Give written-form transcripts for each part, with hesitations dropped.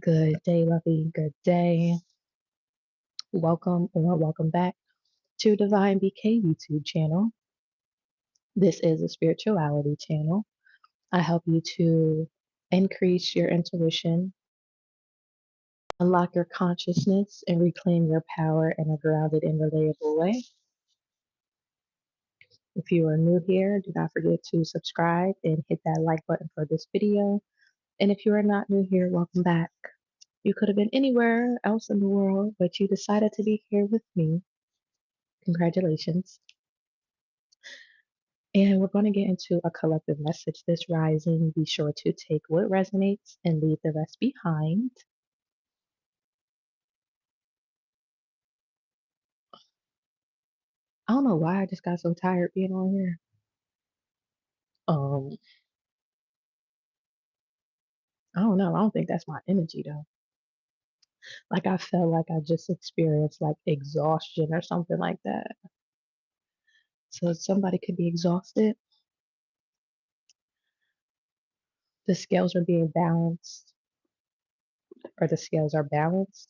Good day, lovey. Good day. Welcome or welcome back to Divine BK YouTube channel. This is a spirituality channel. I help you to increase your intuition, unlock your consciousness, and reclaim your power in a grounded and relatable way. If you are new here, do not forget to subscribe and hit that like button for this video. And if you are not new here, welcome back. You could have been anywhere else in the world, but you decided to be here with me. Congratulations. And we're going to get into a collective message this rising. Be sure to take what resonates and leave the rest behind. I don't know why I just got so tired being on here. Um, I don't know. I don't think that's my energy though. Like I felt like I just experienced like exhaustion or something like that. So somebody could be exhausted. The scales are being balanced, or the scales are balanced.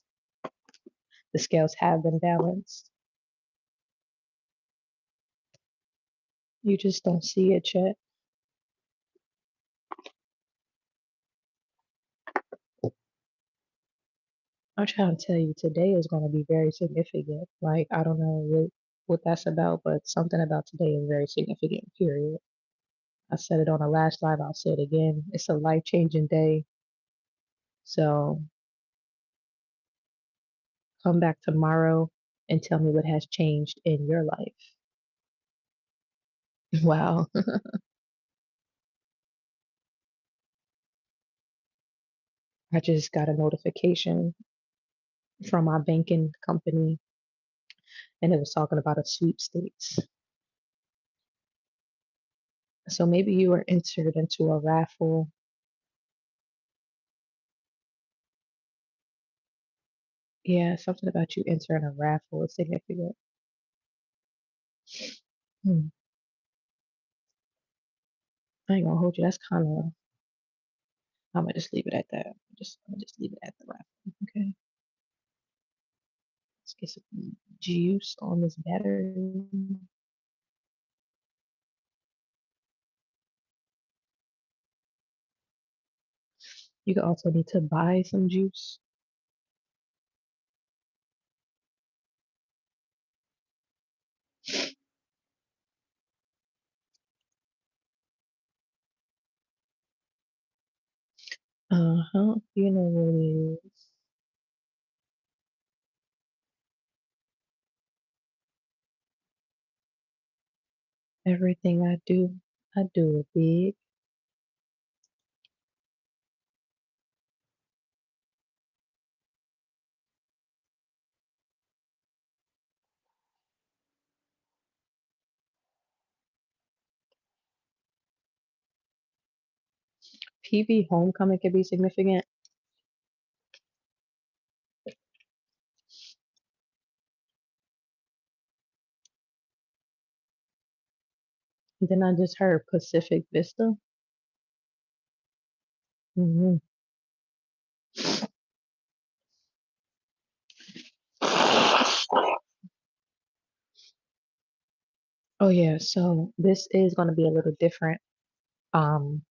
The scales have been balanced. You just don't see it yet. I'm trying to tell you, today is going to be very significant. Like, I don't know what that's about, but something about today is very significant, period. I said it on the last live, I'll say it again. It's a life-changing day. So come back tomorrow and tell me what has changed in your life. Wow. I just got a notification from my banking company and it was talking about a sweepstakes. So maybe you were entered into a raffle. Yeah, something about you entering a raffle is significant. Hmm. I ain't gonna hold you. That's kind of. I'm gonna just leave it at that. I'm gonna just leave it at the raffle. Okay. Let's get some juice on this battery. You could also need to buy some juice. Uh-huh. You know what it is. Everything I do it big. PV homecoming could be significant. Then I just heard Pacific Vista. Hmm. Oh yeah, so this is gonna be a little different. Um,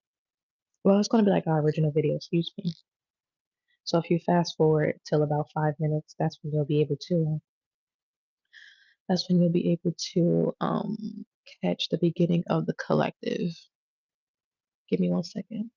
well, it's gonna be like our original video, excuse me. So if you fast forward till about 5 minutes, that's when you'll be able to catch the beginning of the collective. Give me 1 second.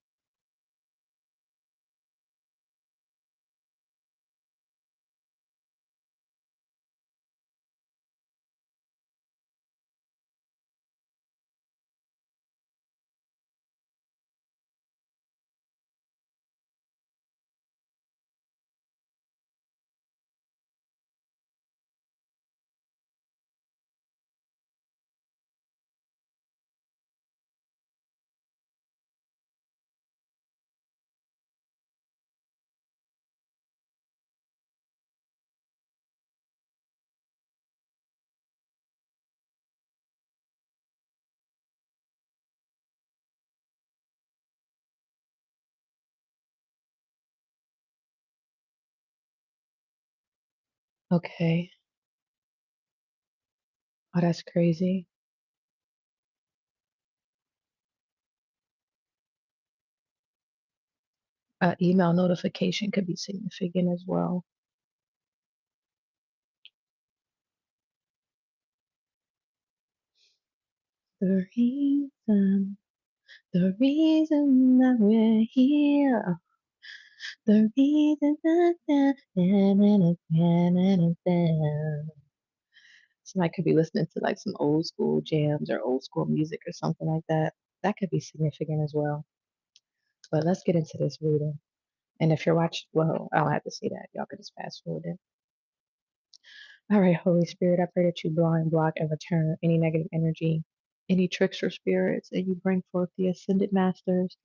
Okay. Oh, that's crazy. Email notification could be significant as well. The reason that we're here, the reason that somebody could be listening to like some old school jams or old school music or something like that. That could be significant as well. But let's get into this reading. And if you're watching, well, I don't have to say that. Y'all can just fast forward it. All right, Holy Spirit, I pray that you blind, block, and return any negative energy, any tricks or spirits, and you bring forth the ascended masters,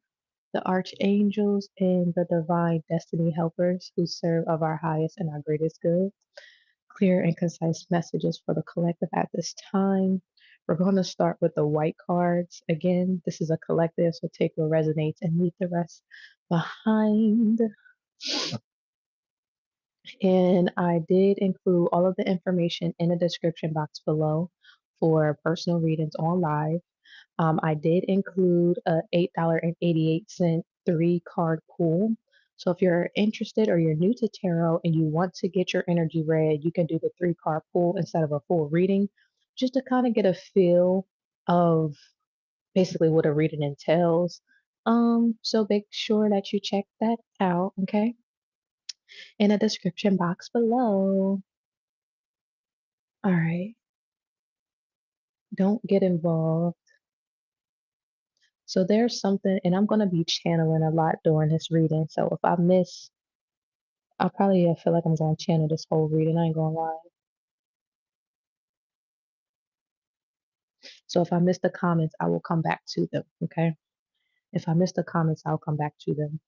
the archangels, and the divine destiny helpers who serve of our highest and our greatest good. Clear and concise messages for the collective at this time. We're going to start with the white cards. Again, this is a collective, so take what resonates and leave the rest behind. And I did include all of the information in the description box below for personal readings on live. I did include a $8.88 three-card pool. So if you're interested or you're new to tarot and you want to get your energy read, you can do the three-card pool instead of a full reading, just to kind of get a feel of basically what a reading entails. So make sure that you check that out, okay? In the description box below. All right. Don't get involved. So there's something, and I'm going to be channeling a lot during this reading. So if I miss, I'll probably feel like I'm going to channel this whole reading. I ain't going to lie. So if I miss the comments, I will come back to them. Okay. If I miss the comments, I'll come back to them.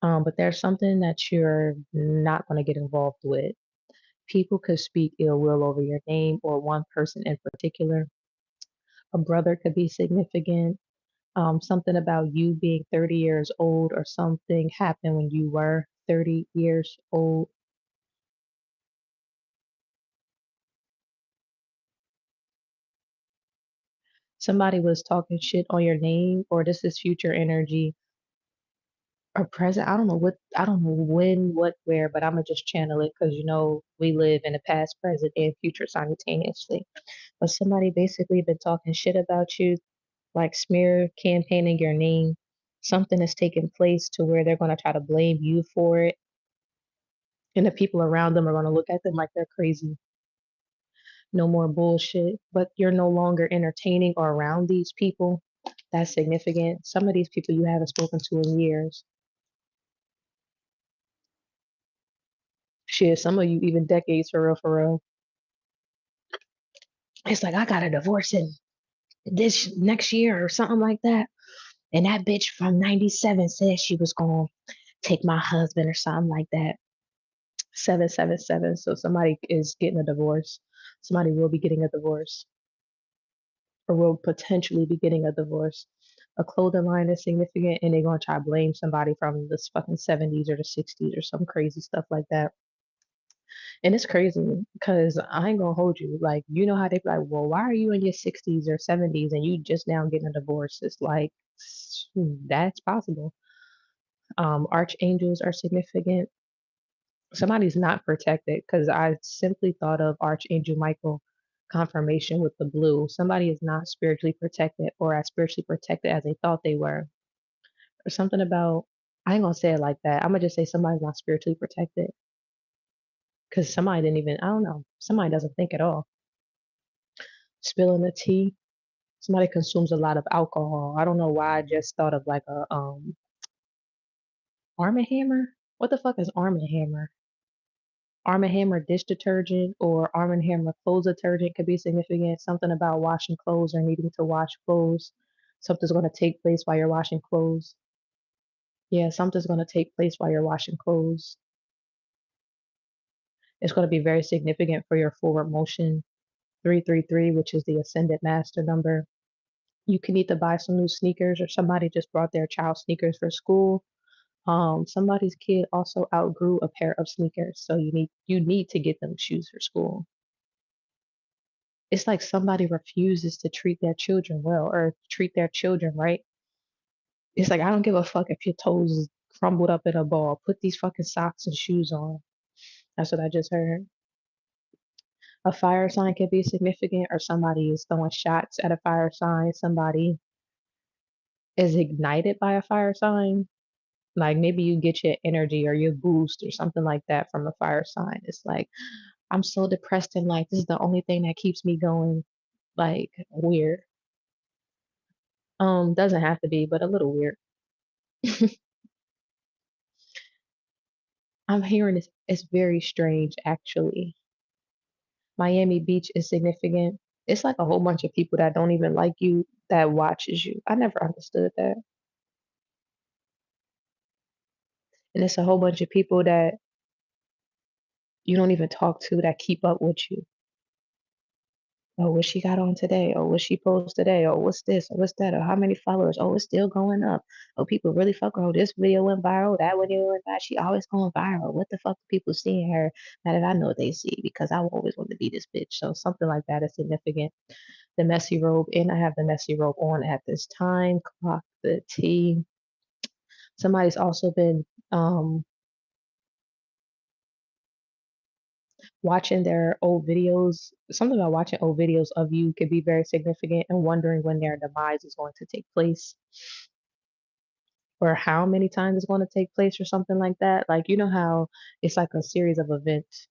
But there's something that you're not going to get involved with. People could speak ill will over your name or one person in particular. A brother could be significant. Something about you being 30 years old or something happened when you were 30 years old. Somebody was talking shit on your name, or this is future energy or present. I don't know what, I don't know when, what, where, but I'm gonna just channel it because you know we live in the past, present, and future simultaneously. But somebody basically been talking shit about you, like smear campaigning your name. Something has taken place to where they're gonna try to blame you for it, and the people around them are gonna look at them like they're crazy. No more bullshit, but you're no longer entertaining or around these people. That's significant. Some of these people you haven't spoken to in years. Shit, some of you even decades for real, for real. It's like I got a divorce in this next year or something like that. And that bitch from 97 said she was gonna take my husband or something like that. 777. So somebody is getting a divorce. Somebody will be getting a divorce or will potentially be getting a divorce. A clothing line is significant and they're gonna try to blame somebody from the fucking 70s or the 60s or some crazy stuff like that. And it's crazy because I ain't gonna hold you. Like, you know how they be like, well, why are you in your 60s or 70s and you just now getting a divorce? It's like, that's possible. Archangels are significant. Somebody's not protected because I simply thought of Archangel Michael confirmation with the blue. Somebody is not spiritually protected or as spiritually protected as they thought they were. Or something about, I ain't gonna say it like that. I'm gonna just say somebody's not spiritually protected because somebody didn't even, I don't know, somebody doesn't think at all. Spilling the tea. Somebody consumes a lot of alcohol. I don't know why I just thought of like a Arm& Hammer. What the fuck is Arm& Hammer? Arm & Hammer dish detergent or Arm & Hammer clothes detergent could be significant. Something about washing clothes or needing to wash clothes. Something's going to take place while you're washing clothes. Yeah, something's going to take place while you're washing clothes. It's going to be very significant for your forward motion. 333, which is the ascendant master number. You can either buy some new sneakers or somebody just brought their child sneakers for school. Somebody's kid also outgrew a pair of sneakers, so you need to get them shoes for school. It's like somebody refuses to treat their children well or treat their children right. It's like I don't give a fuck if your toes is crumbled up in a ball. Put these fucking socks and shoes on. That's what I just heard. A fire sign can be significant, or somebody is throwing shots at a fire sign. Somebody is ignited by a fire sign. Like maybe you get your energy or your boost or something like that from a fire sign. It's like, I'm so depressed in life. This is the only thing that keeps me going. Like weird. Doesn't have to be, but a little weird. I'm hearing it's very strange actually. Miami Beach is significant. It's like a whole bunch of people that don't even like you that watches you. I never understood that. And it's a whole bunch of people that you don't even talk to that keep up with you. Oh, what she got on today? Oh, what she post today? Oh, what's this? Or what's that? Or how many followers? Oh, it's still going up. Oh, people really fuck her. Oh, this video went viral. That video went viral. She always going viral. What the fuck are people seeing her now that I know they see? Because I always want to be this bitch. So something like that is significant. The messy robe, and I have the messy robe on at this time. Clock the T. Somebody's also been watching their old videos. Something about watching old videos of you could be very significant and wondering when their demise is going to take place or how many times it's going to take place or something like that. Like, you know how it's like a series of events,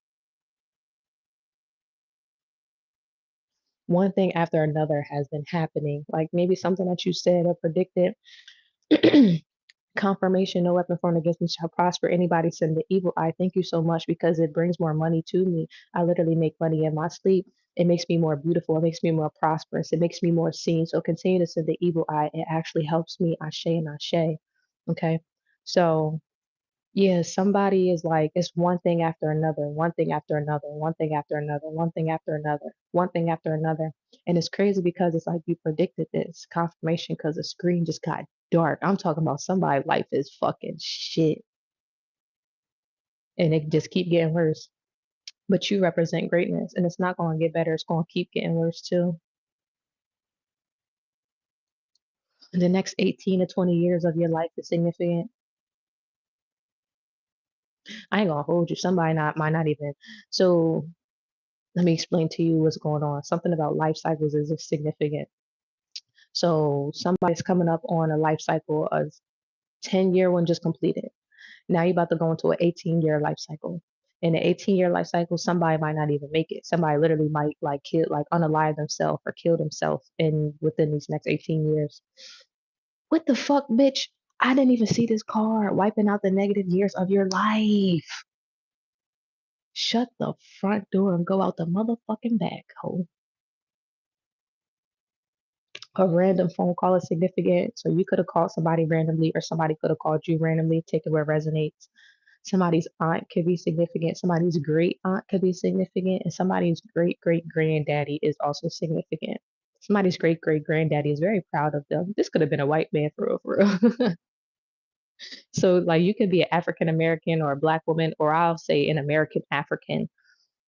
one thing after another has been happening. Like maybe something that you said or predicted. Confirmation, no weapon formed against me shall prosper. Anybody send the evil eye. Thank you so much because it brings more money to me. I literally make money in my sleep. It makes me more beautiful. It makes me more prosperous. It makes me more seen. So continue to send the evil eye. It actually helps me. Ashe and ashe. Okay. So yeah, somebody is like, it's one thing after another, one thing after another, one thing after another, one thing after another, one thing after another. And it's crazy because it's like you predicted this confirmation because the screen just got dark. I'm talking about somebody's life is fucking shit. And it just keep getting worse. But you represent greatness and it's not going to get better. It's going to keep getting worse too. The next 18 to 20 years of your life is significant. I ain't gonna hold you. Somebody not might not even. So let me explain to you what's going on. Something about life cycles is significant. So somebody's coming up on a life cycle, a 10-year one just completed. Now you're about to go into an 18-year life cycle. In the 18-year life cycle, somebody might not even make it. Somebody literally might like kill, like unalive themselves or kill themselves in within these next 18 years. What the fuck, bitch? I didn't even see this card wiping out the negative years of your life. Shut the front door and go out the motherfucking back, hoe. A random phone call is significant. So you could have called somebody randomly, or somebody could have called you randomly. Take it where it resonates. Somebody's aunt could be significant. Somebody's great aunt could be significant, and somebody's great great granddaddy is also significant. Somebody's great great granddaddy is very proud of them. This could have been a white man for real, for real. So like you could be an African American or a black woman, or I'll say an American African.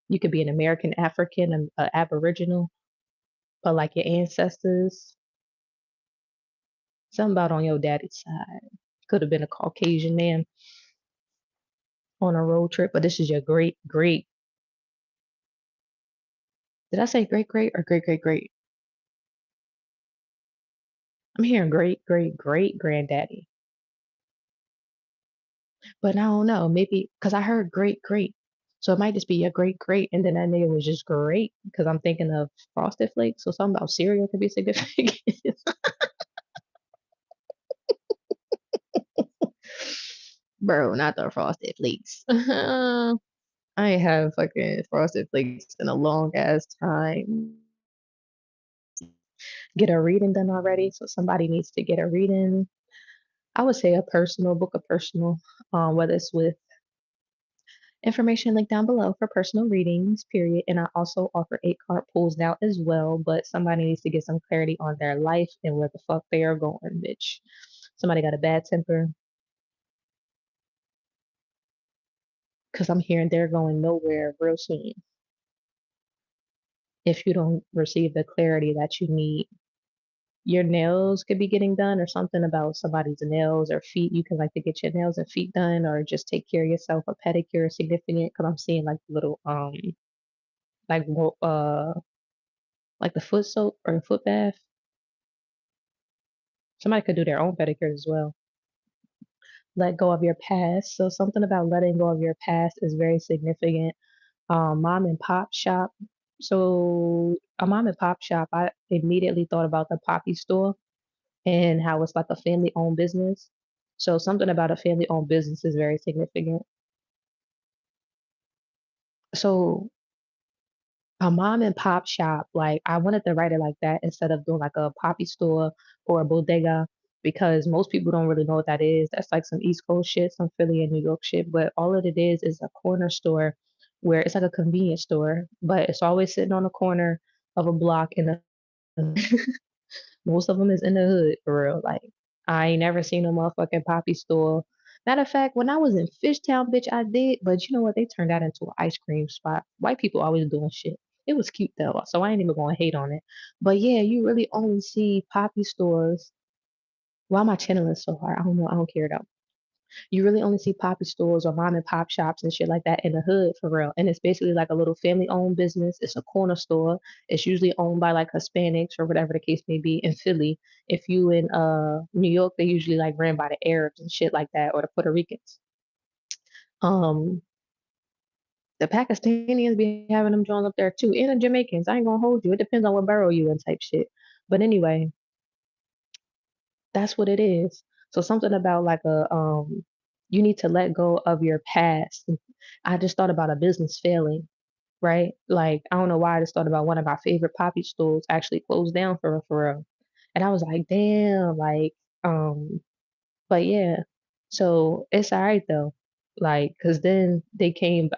You could be an American African, an Aboriginal, but like your ancestors. Something about on your daddy's side. Could have been a Caucasian man on a road trip, but this is your great great. Did I say great great or great great great? I'm hearing great great great granddaddy, but I don't know. Maybe because I heard great great, so it might just be your great great, and then that nigga was just great because I'm thinking of Frosted Flakes, so something about cereal could be significant. Bro, not the Frosted Flakes. I ain't have fucking Frosted Flakes in a long ass time. Get a reading done already. So somebody needs to get a reading. I would say a personal book, a personal, whether it's with information linked down below for personal readings, period. And I also offer 8 card pulls now as well. But somebody needs to get some clarity on their life and where the fuck they are going, bitch. Somebody got a bad temper. because I'm hearing they're going nowhere real soon if you don't receive the clarity that you need. Your nails could be getting done, or something about somebody's nails or feet. You can like to get your nails and feet done, or just take care of yourself. A pedicure is significant because I'm seeing like little like like the foot soap or foot bath. Somebody could do their own pedicures as well. Let go of your past. So something about letting go of your past is very significant. Mom and pop shop. So a mom and pop shop, I immediately thought about the Poppy store and how it's like a family owned business. So something about a family owned business is very significant. So a mom and pop shop, like I wanted to write it like that instead of doing like a poppy store or a bodega because most people don't really know what that is. That's like some East Coast shit, some Philly and New York shit. But all of it is a corner store where it's like a convenience store, but it's always sitting on the corner of a block in a most of them is in the hood for real. Like I ain't never seen a motherfucking poppy store. Matter of fact, when I was in Fishtown, bitch, I did. But you know what? They turned that into an ice cream spot. White people always doing shit. It was cute though, so I ain't even gonna hate on it. But yeah, you really only see poppy stores. Why am I channeling so hard? I don't know. I don't care though. You really only see poppy stores or mom and pop shops and shit like that in the hood for real. And it's basically like a little family owned business. It's a corner store. It's usually owned by like Hispanics or whatever the case may be in Philly. If you in New York, they usually like ran by the Arabs and shit like that or the Puerto Ricans. Um the Pakistanians be having them joined up there too. And the Jamaicans. I ain't gonna hold you. It depends on what borough you in type shit. But anyway, that's what it is. So something about like a you need to let go of your past. I just thought about a business failing, right? Like I don't know why I just thought about one of my favorite poppy stores actually closed down for real. And I was like, damn, like but yeah. So it's all right though. Like, cause then they came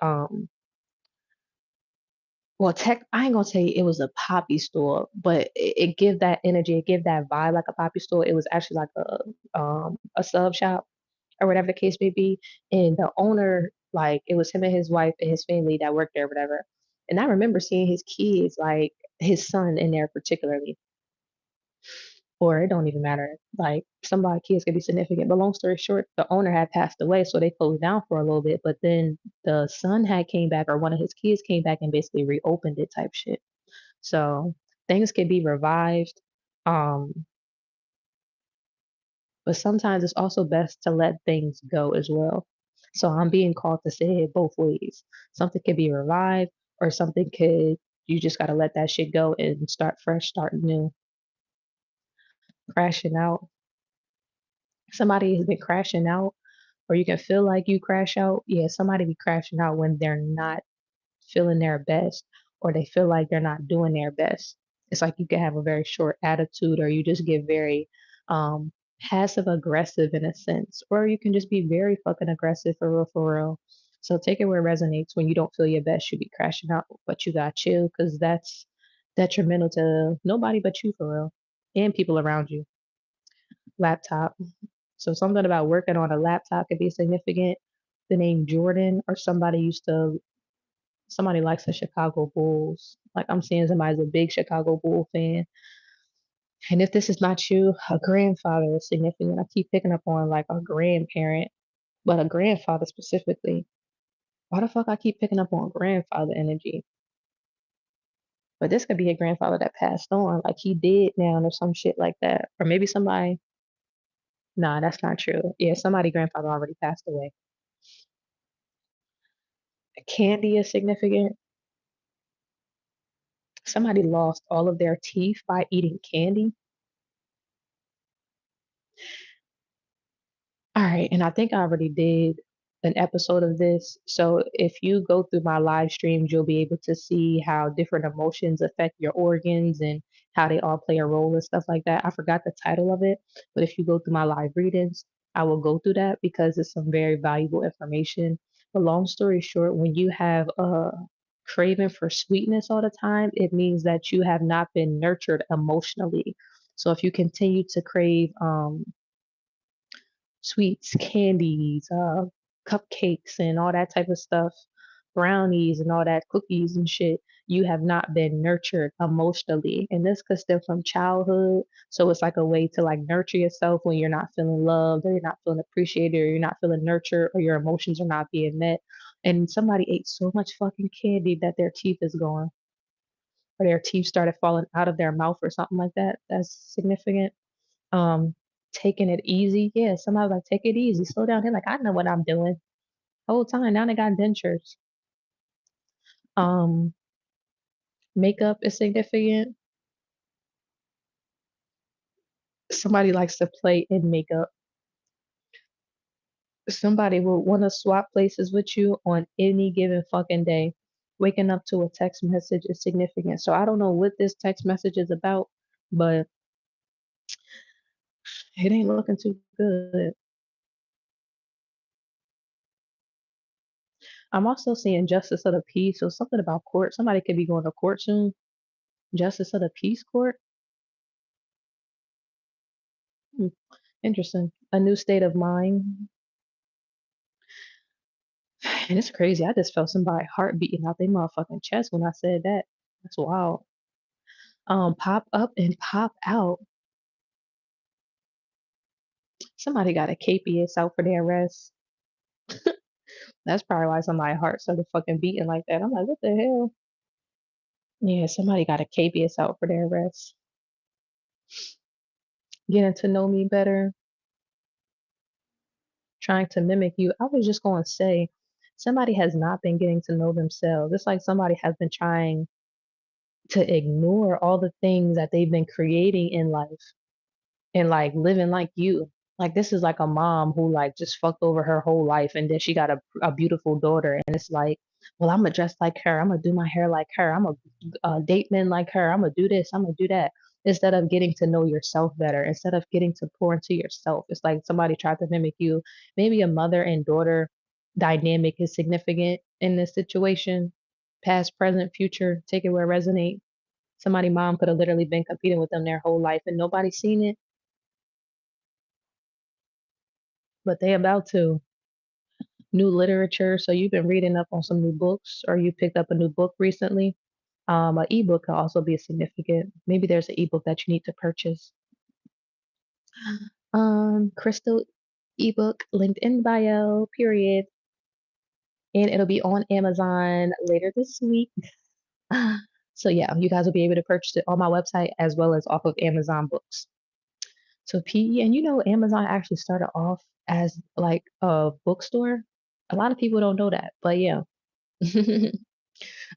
well, I ain't gonna say it was a poppy store, but it give that energy, it give that vibe like a poppy store. It was actually like a sub shop or whatever the case may be. And the owner, like it was him and his wife and his family that worked there, or whatever. And I remember seeing his kids, like his son in there particularly, or it don't even matter. Like somebody kids could be significant. But long story short, the owner had passed away, so they closed down for a little bit. But then the son had came back, or one of his kids came back and basically reopened it type shit. So things can be revived. Um, but sometimes it's also best to let things go as well. So I'm being called to say it both ways. Something could be revived, or something could, you just got to let that shit go and start fresh, start new, crashing out. Somebody has been crashing out, or you can feel like you crash out. Yeah, somebody be crashing out when they're not feeling their best or they feel like they're not doing their best. It's like you can have a very short attitude or you just get very um passive aggressive in a sense. Or you can just be very fucking aggressive for real for real. So take it where it resonates. When you don't feel your best, you be crashing out, but you got chill because that's detrimental to nobody but you for real. And people around you. Laptop. So something about working on a laptop could be significant. The name Jordan or somebody likes the Chicago Bulls. Like I'm seeing somebody's a big Chicago Bull fan. And if this is not you, a grandfather is significant. I keep picking up on like a grandparent, but a grandfather specifically. Why the fuck I keep picking up on grandfather energy? But this could be a grandfather that passed on, like he did now or some shit like that. Or maybe somebody, nah, that's not true. Yeah, somebody grandfather already passed away. Candy is significant. Somebody lost all of their teeth by eating candy. All right, and I think I already did an episode of this. So if you go through my live streams, you'll be able to see how different emotions affect your organs and how they all play a role and stuff like that. I forgot the title of it, but if you go through my live readings, I will go through that because it's some very valuable information. But long story short, when you have a craving for sweetness all the time, it means that you have not been nurtured emotionally. So if you continue to crave sweets, candies, cupcakes and all that type of stuff, brownies and all that, cookies and shit, you have not been nurtured emotionally. And this could stem from childhood. So it's like a way to like nurture yourself when you're not feeling loved or you're not feeling appreciated or you're not feeling nurtured or your emotions are not being met. And somebody ate so much fucking candy that their teeth is gone or their teeth started falling out of their mouth or something like that. That's significant. Um, Taking it easy. Yeah, somebody like take it easy, slow down. They're like, I know what I'm doing. Whole time now they got dentures. Um, Makeup is significant. Somebody likes to play in makeup. Somebody will want to swap places with you on any given fucking day. Waking up to a text message is significant. So I don't know what this text message is about, but it ain't looking too good. I'm also seeing justice of the peace, so something about court. Somebody could be going to court soon. Justice of the peace court. Hmm, interesting. A new state of mind. And it's crazy. I just felt somebody's heart beating out their motherfucking chest when I said that. That's wild. Pop up and pop out. Somebody got a KPS out for their arrest. That's probably why somebody's heart started fucking beating like that. I'm like, what the hell? Yeah, somebody got a KPS out for their arrest. Getting to know me better, trying to mimic you. I was just going to say, somebody has not been getting to know themselves. It's like somebody has been trying to ignore all the things that they've been creating in life and like living like you. Like this is like a mom who like just fucked over her whole life and then she got a beautiful daughter and it's like, well, I'm gonna dress like her. I'm gonna do my hair like her. I'm gonna date men like her. I'm gonna do this. I'm gonna do that. Instead of getting to know yourself better, instead of getting to pour into yourself, it's like somebody tried to mimic you. Maybe a mother and daughter dynamic is significant in this situation. Past, present, future, take it where it resonate. Somebody mom could have literally been competing with them their whole life and nobody's seen it, but they about to. New literature. So you've been reading up on some new books, or you picked up a new book recently. An ebook could also be significant. Maybe there's an ebook that you need to purchase. Crystal ebook linked in bio. Period, and it'll be on Amazon later this week. So yeah, you guys will be able to purchase it on my website as well as off of Amazon Books. So PE, and you know, Amazon actually started off as like a bookstore. A lot of people don't know that, but yeah. The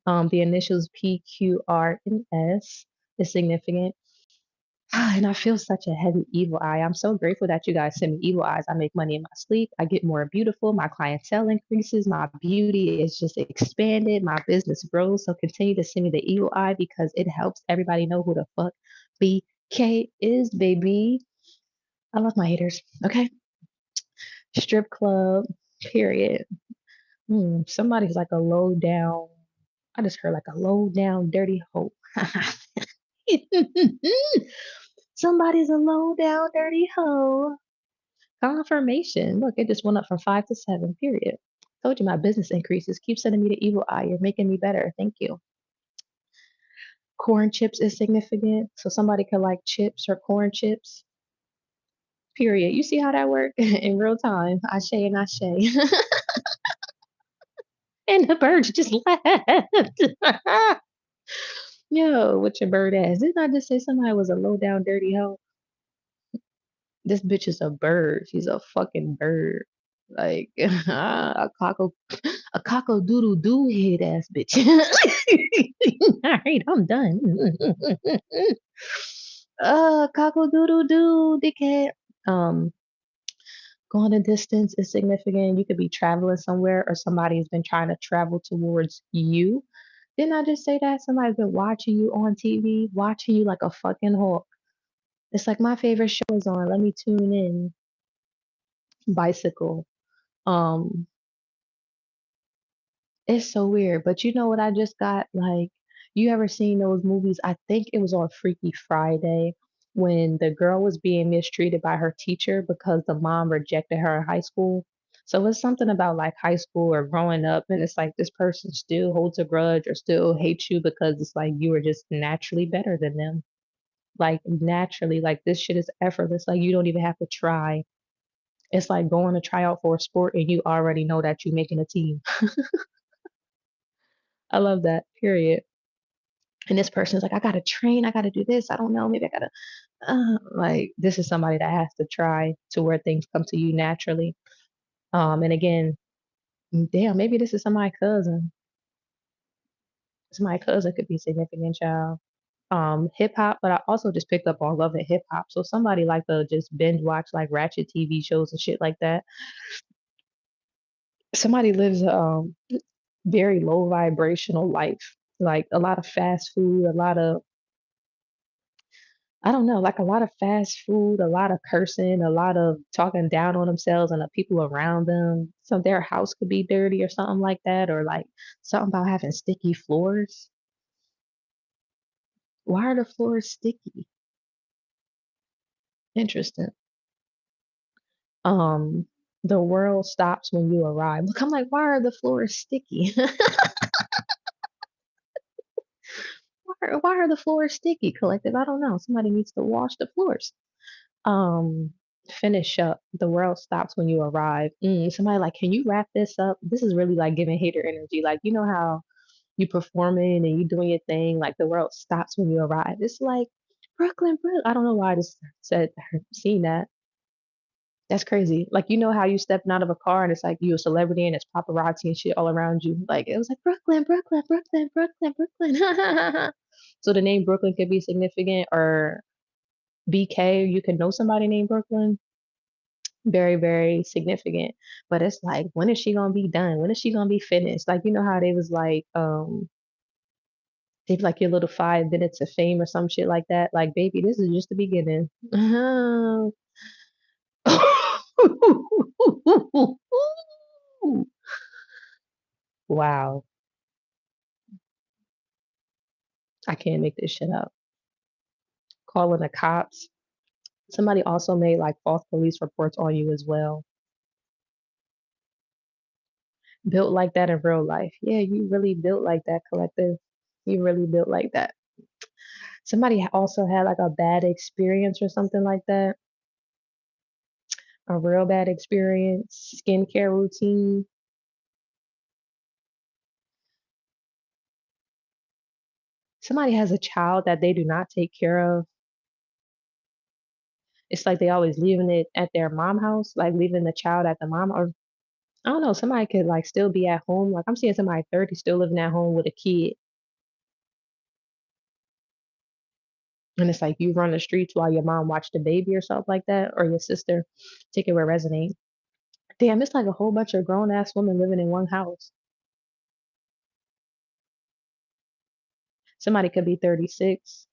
initials P, Q, R, and S is significant. And I feel such a heavy evil eye. I'm so grateful that you guys send me evil eyes. I make money in my sleep. I get more beautiful. My clientele increases. My beauty is just expanded. My business grows. So continue to send me the evil eye because it helps everybody know who the fuck BK is, baby. I love my haters. Okay. Strip club, period. Somebody's like a low down. I just heard like a low down dirty hoe. Somebody's a low down dirty hoe. Confirmation. Look, it just went up from 5 to 7, period. Told you my business increases. Keep sending me the evil eye. You're making me better. Thank you. Corn chips is significant. So somebody could like chips or corn chips. Period. You see how that work in real time. Ashe and Ashe. And the birds just left. Yo, with your bird ass. Didn't I just say somebody was a low down dirty hoe? This bitch is a bird. She's a fucking bird. Like a cockle doodle doo head ass bitch. All right, I'm done. Cockle doodle doo dickhead. Um, Going a distance is significant. You could be traveling somewhere, or somebody's been trying to travel towards you. Didn't I just say that? Somebody's been watching you on TV, watching you like a fucking hawk. It's like my favorite show is on. Let me tune in. Bicycle. Um, it's so weird. But you know what I just got? Like, you ever seen those movies? I think it was on Freaky Friday when the girl was being mistreated by her teacher because the mom rejected her in high school. So it's something about like high school or growing up, and it's like this person still holds a grudge or still hates you because it's like you were just naturally better than them. Like naturally, like this shit is effortless. Like you don't even have to try. It's like going to try out for a sport and you already know that you're making a team. I love that. Period. And this person is like, I gotta train, I gotta do this. I don't know, maybe I gotta like this is somebody that has to try to where things come to you naturally. And again, damn, maybe this is somebody's cousin. Somebody's cousin could be significant child. Hip hop, but I also just picked up on loving hip hop. So somebody like to just binge watch like ratchet TV shows and shit like that. Somebody lives very low vibrational life, like a lot of fast food, a lot of I don't know, like a lot of fast food, a lot of cursing, a lot of talking down on themselves and the people around them. So their house could be dirty or something like that, or like something about having sticky floors. Why are the floors sticky? Interesting. Um, the world stops when you arrive. Look, I'm like, why are the floors sticky? Why are the floors sticky, collective? I don't know. Somebody needs to wash the floors. Um, finish up. The world stops when you arrive. Somebody like, can you wrap this up? This is really like giving hater energy. Like, you know how you performing and you doing your thing, like the world stops when you arrive. It's like Brooklyn, Brooklyn. I don't know why I just said seen that. That's crazy. Like you know how you stepping out of a car and it's like you a celebrity and it's paparazzi and shit all around you. Like it was like Brooklyn, Brooklyn, Brooklyn, Brooklyn, Brooklyn. So the name Brooklyn could be significant or BK, you could know somebody named Brooklyn. Very, very significant. But it's like, when is she gonna be done? When is she gonna be finished? Like, you know how they was like, they'd like your little 5 minutes of fame or some shit like that. Like, baby, this is just the beginning. Wow, I can't make this shit up. Calling the cops. Somebody also made like false police reports on you as well. Built like that in real life. Yeah, you really built like that, collective. You really built like that. Somebody also had like a bad experience or something like that. A real bad experience. Skincare routine. Somebody has a child that they do not take care of. It's like they always leaving it at their mom house, like leaving the child at the mom or I don't know, somebody could like still be at home. Like I'm seeing somebody 30 still living at home with a kid. And it's like you run the streets while your mom watch the baby or something like that, or your sister. Take it where resonate. Damn, it's like a whole bunch of grown ass women living in one house. Somebody could be 36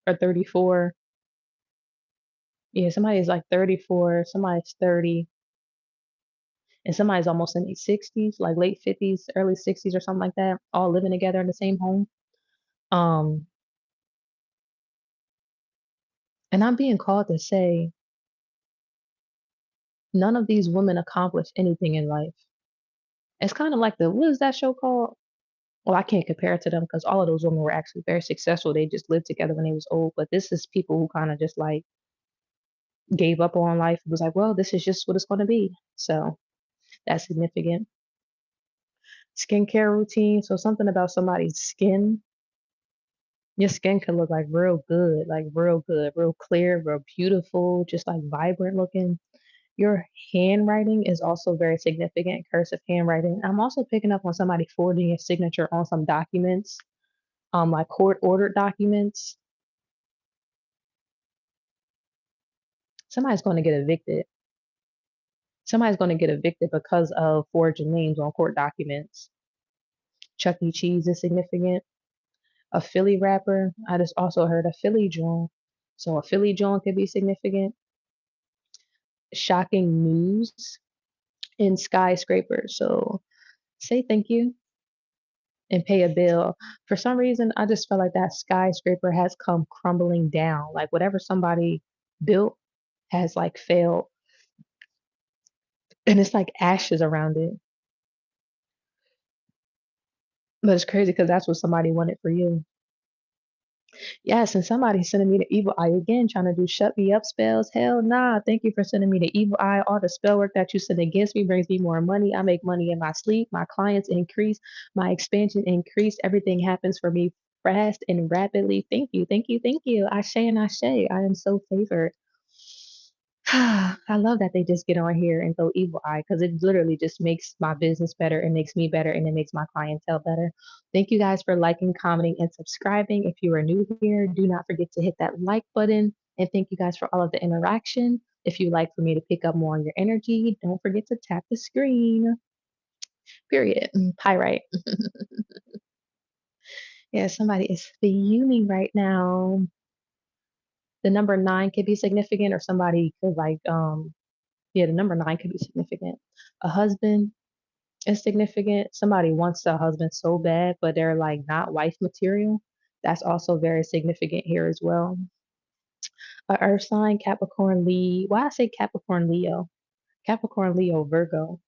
or 34. Yeah, somebody's like 34, somebody's 30, and somebody's almost in their 60s, like late 50s, early 60s or something like that, all living together in the same home. Um, and I'm being called to say none of these women accomplish anything in life. It's kind of like the what is that show called? Well, I can't compare it to them because all of those women were actually very successful. They just lived together when they was old. But this is people who kind of just like gave up on life. It was like, well, this is just what it's going to be. So that's significant. Skincare routine. So something about somebody's skin. Your skin can look like real good, real clear, real beautiful, just like vibrant looking. Your handwriting is also very significant, cursive handwriting. I'm also picking up on somebody forging a signature on some documents, like court ordered documents. Somebody's going to get evicted. Somebody's going to get evicted because of forging names on court documents. Chuck E. Cheese is significant. A Philly rapper. I just also heard a Philly joint. So a Philly joint could be significant. Shocking news in skyscrapers. So say thank you and pay a bill. For some reason, I just felt like that skyscraper has come crumbling down. Like whatever somebody built has like failed. and it's like ashes around it. But it's crazy because that's what somebody wanted for you. Yes, and somebody sending me the evil eye again, trying to do shut me up spells. Hell nah. Thank you for sending me the evil eye. All the spell work that you send against me brings me more money. I make money in my sleep. My clients increase. My expansion increase. Everything happens for me fast and rapidly. Thank you. Thank you. Thank you. Ashe and Ashe. I am so favored. I love that they just get on here and throw evil eye because it literally just makes my business better. It makes me better and it makes my clientele better. Thank you guys for liking, commenting, and subscribing. If you are new here, do not forget to hit that like button. And thank you guys for all of the interaction. If you'd like for me to pick up more on your energy, don't forget to tap the screen. Period. Pyrite. Yeah, somebody is fuming right now. The number 9 could be significant, or somebody could yeah, the number 9 could be significant. A husband is significant. Somebody wants a husband so bad, but they're like not wife material. That's also very significant here as well. A earth sign, Capricorn, Leo. Why I say Capricorn, Leo? Capricorn, Leo, Virgo.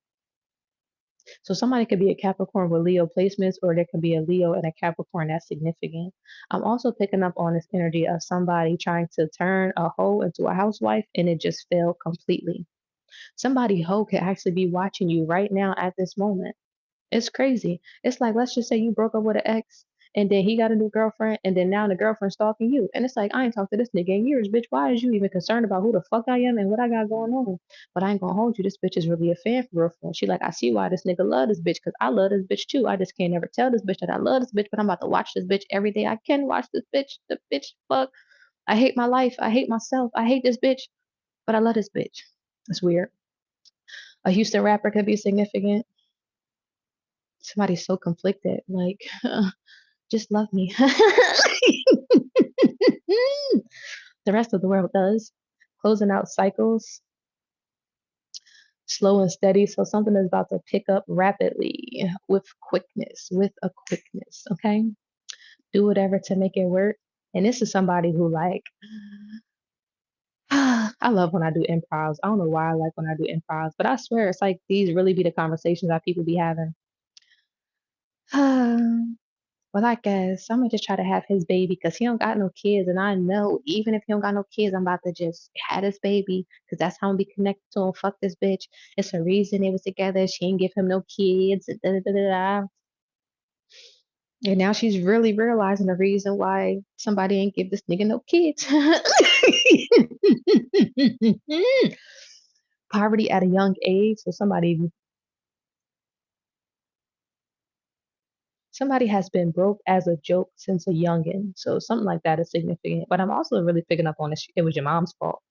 So somebody could be a Capricorn with Leo placements, or there could be a Leo and a Capricorn that's significant. I'm also picking up on this energy of somebody trying to turn a hoe into a housewife and it just failed completely. Somebody hoe could actually be watching you right now at this moment. It's crazy. It's like, let's just say you broke up with an ex and then he got a new girlfriend and then now the girlfriend's stalking you. And it's like, I ain't talked to this nigga in years, bitch. Why is you even concerned about who the fuck I am and what I got going on? But I ain't gonna hold you. This bitch is really a fan for real. For real. She like, I see why this nigga love this bitch because I love this bitch too. I just can't never tell this bitch that I love this bitch, but I'm about to watch this bitch every day. I can watch this bitch. The bitch fuck. I hate my life. I hate myself. I hate this bitch, but I love this bitch. It's weird. A Houston rapper could be significant. Somebody's so conflicted. Like, just love me. The rest of the world does. Closing out cycles, slow and steady. So something is about to pick up rapidly with quickness, with a quickness. Okay. Do whatever to make it work. And this is somebody who, like, I love when I do improvs. I don't know why I like when I do improvs, but I swear it's like these really be the conversations that people be having. Well, I guess I'm gonna just try to have his baby because he don't got no kids, and I know even if he don't got no kids, I'm about to just have this baby because that's how I'm be connected to him. Fuck this bitch. It's a reason they was together. She ain't give him no kids. Da, da, da, da, da. And now she's really realizing the reason why somebody ain't give this nigga no kids. Poverty at a young age. So somebody has been broke as a joke since a youngin. So something like that is significant. But I'm also really picking up on this. It was your mom's fault.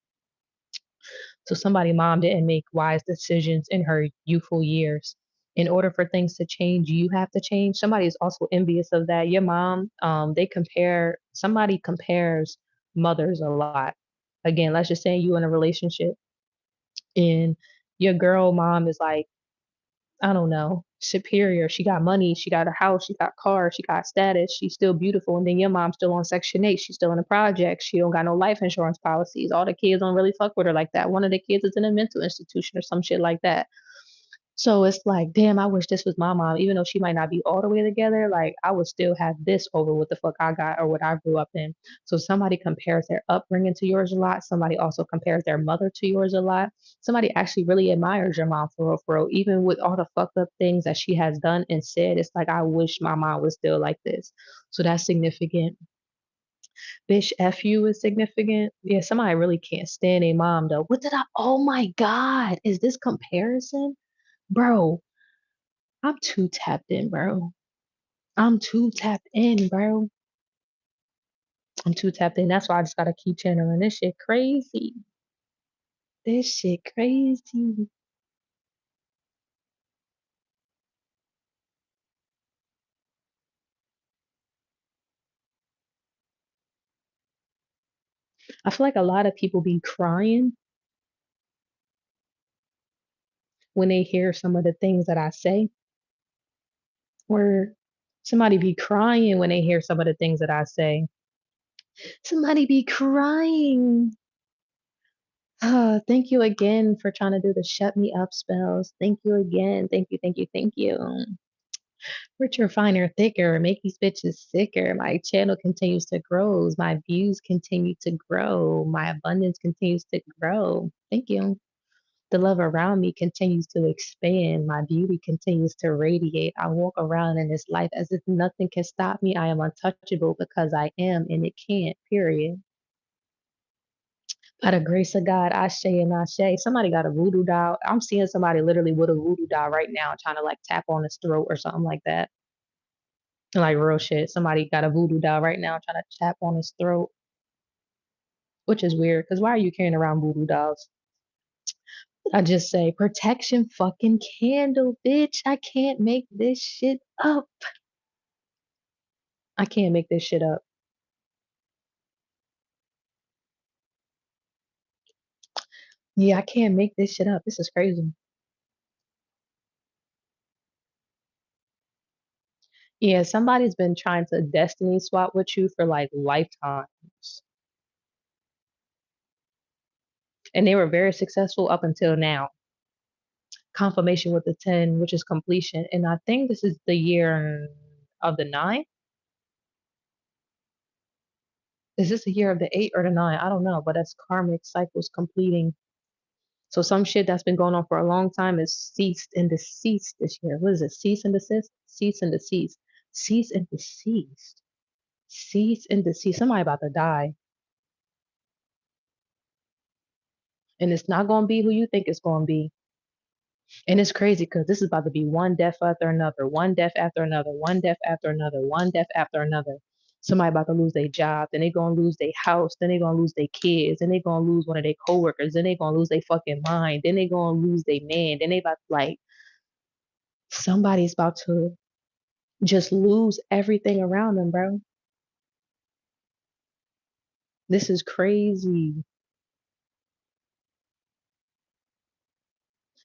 So somebody mom didn't make wise decisions in her youthful years. In order for things to change, you have to change. Somebody is also envious of that. Your mom, somebody compares mothers a lot. Again, let's just say you in a relationship and your girl mom is like, I don't know, superior. She got money, she got a house, she got cars, she got status, she's still beautiful. And then your mom's still on Section 8, she's still in a project, she don't got no life insurance policies. All the kids don't really fuck with her like that. One of the kids is in a mental institution or some shit like that. So it's like, damn, I wish this was my mom. Even though she might not be all the way together, like I would still have this over what the fuck I got or what I grew up in. So somebody compares their upbringing to yours a lot. Somebody also compares their mother to yours a lot. Somebody actually really admires your mom for real. Even with all the fucked up things that she has done and said, it's like I wish my mom was still like this. So that's significant. Bitch, F you is significant. Yeah, somebody really can't stand a mom though. What did I? Oh my God. Is this comparison? Bro, I'm too tapped in, bro. I'm too tapped in, bro. I'm too tapped in. That's why I just gotta keep channeling. This shit crazy. This shit crazy. I feel like a lot of people be crying when they hear some of the things that I say, or somebody be crying when they hear some of the things that I say. Somebody be crying. Thank you again for trying to do the shut me up spells. Thank you again. Thank you, thank you, thank you. Richer, finer, thicker, make these bitches sicker. My channel continues to grow. My views continue to grow. My abundance continues to grow. Thank you. The love around me continues to expand. My beauty continues to radiate. I walk around in this life as if nothing can stop me. I am untouchable because I am, and it can't, period. By the grace of God, Ashe and Ashe. Somebody got a voodoo doll. I'm seeing somebody literally with a voodoo doll right now trying to like tap on his throat or something like that. Like real shit. Somebody got a voodoo doll right now trying to tap on his throat, which is weird because why are you carrying around voodoo dolls? I just say protection fucking candle, bitch. I can't make this shit up. I can't make this shit up. Yeah, I can't make this shit up. This is crazy. Yeah, somebody's been trying to destiny swap with you for like lifetimes. And they were very successful up until now. Confirmation with the 10, which is completion. And I think this is the year of the 9. Is this the year of the 8 or the 9? I don't know, but that's karmic cycles completing. So some shit that's been going on for a long time is ceased and deceased this year. What is it? Cease and desist? Cease and deceased. Cease and deceased. Cease and deceased. Somebody about to die. And it's not going to be who you think it's going to be. And it's crazy because this is about to be one death after another, one death after another, one death after another, one death after another. Somebody about to lose their job, then they gonna lose their house, then they gonna lose their kids, then they gonna lose one of their coworkers, then they gonna lose their fucking mind, then they gonna lose their man, then they about to, like somebody's about to just lose everything around them, bro. This is crazy.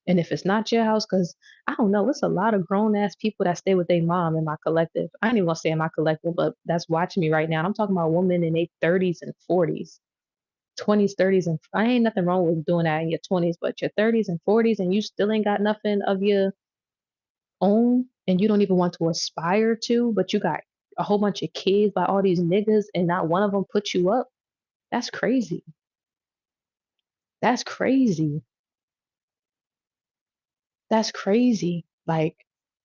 And if it's not your house, because I don't know, it's a lot of grown ass people that stay with their mom in my collective. I ain't even gonna say in my collective, but that's watching me right now. And I'm talking about women in their 30s and 40s, 20s, 30s, and I ain't nothing wrong with doing that in your 20s, but your 30s and 40s, and you still ain't got nothing of your own, and you don't even want to aspire to, but you got a whole bunch of kids by all these niggas, and not one of them put you up. That's crazy. That's crazy. That's crazy. Like,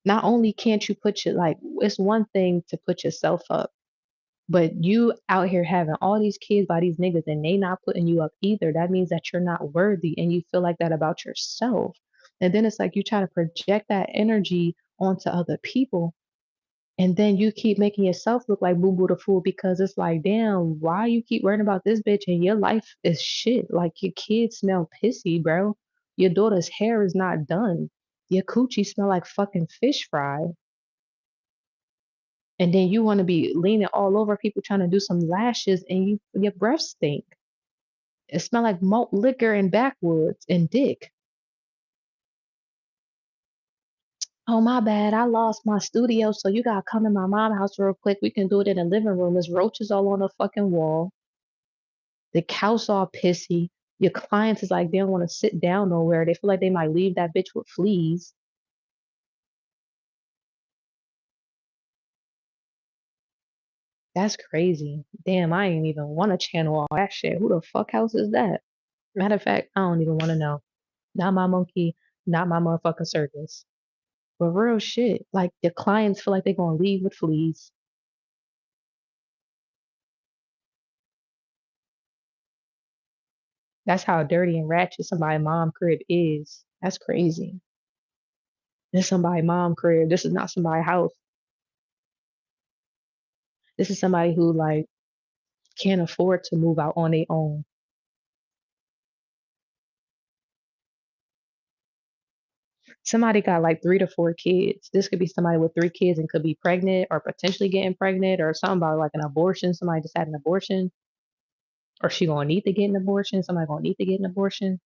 not only can't you put your like, it's one thing to put yourself up, but you out here having all these kids by these niggas and they not putting you up either. That means that you're not worthy and you feel like that about yourself. And then it's like you try to project that energy onto other people. And then you keep making yourself look like Boo Boo the Fool because it's like, damn, why you keep worrying about this bitch and your life is shit? Like your kids smell pissy, bro. Your daughter's hair is not done. Your coochie smell like fucking fish fry. And then you want to be leaning all over people trying to do some lashes and your breath stink. It smell like malt liquor and backwoods and dick. Oh my bad, I lost my studio, so you gotta come in my mom's house real quick. We can do it in the living room. There's roaches all on the fucking wall. The couch all pissy. Your clients is like they don't want to sit down nowhere. They feel like they might leave that bitch with fleas. That's crazy. Damn, I ain't even want to channel all that shit. Who the fuck house is that? Matter of fact, I don't even want to know. Not my monkey, not my motherfucking circus. But real shit, like your clients feel like they're gonna leave with fleas. That's how dirty and ratchet somebody's mom crib is. That's crazy. This is somebody's mom crib. This is not somebody's house. This is somebody who like can't afford to move out on their own. Somebody got like 3 to 4 kids. This could be somebody with 3 kids and could be pregnant or potentially getting pregnant or something about like an abortion. Somebody just had an abortion or she gonna need to get an abortion. Somebody gonna need to get an abortion.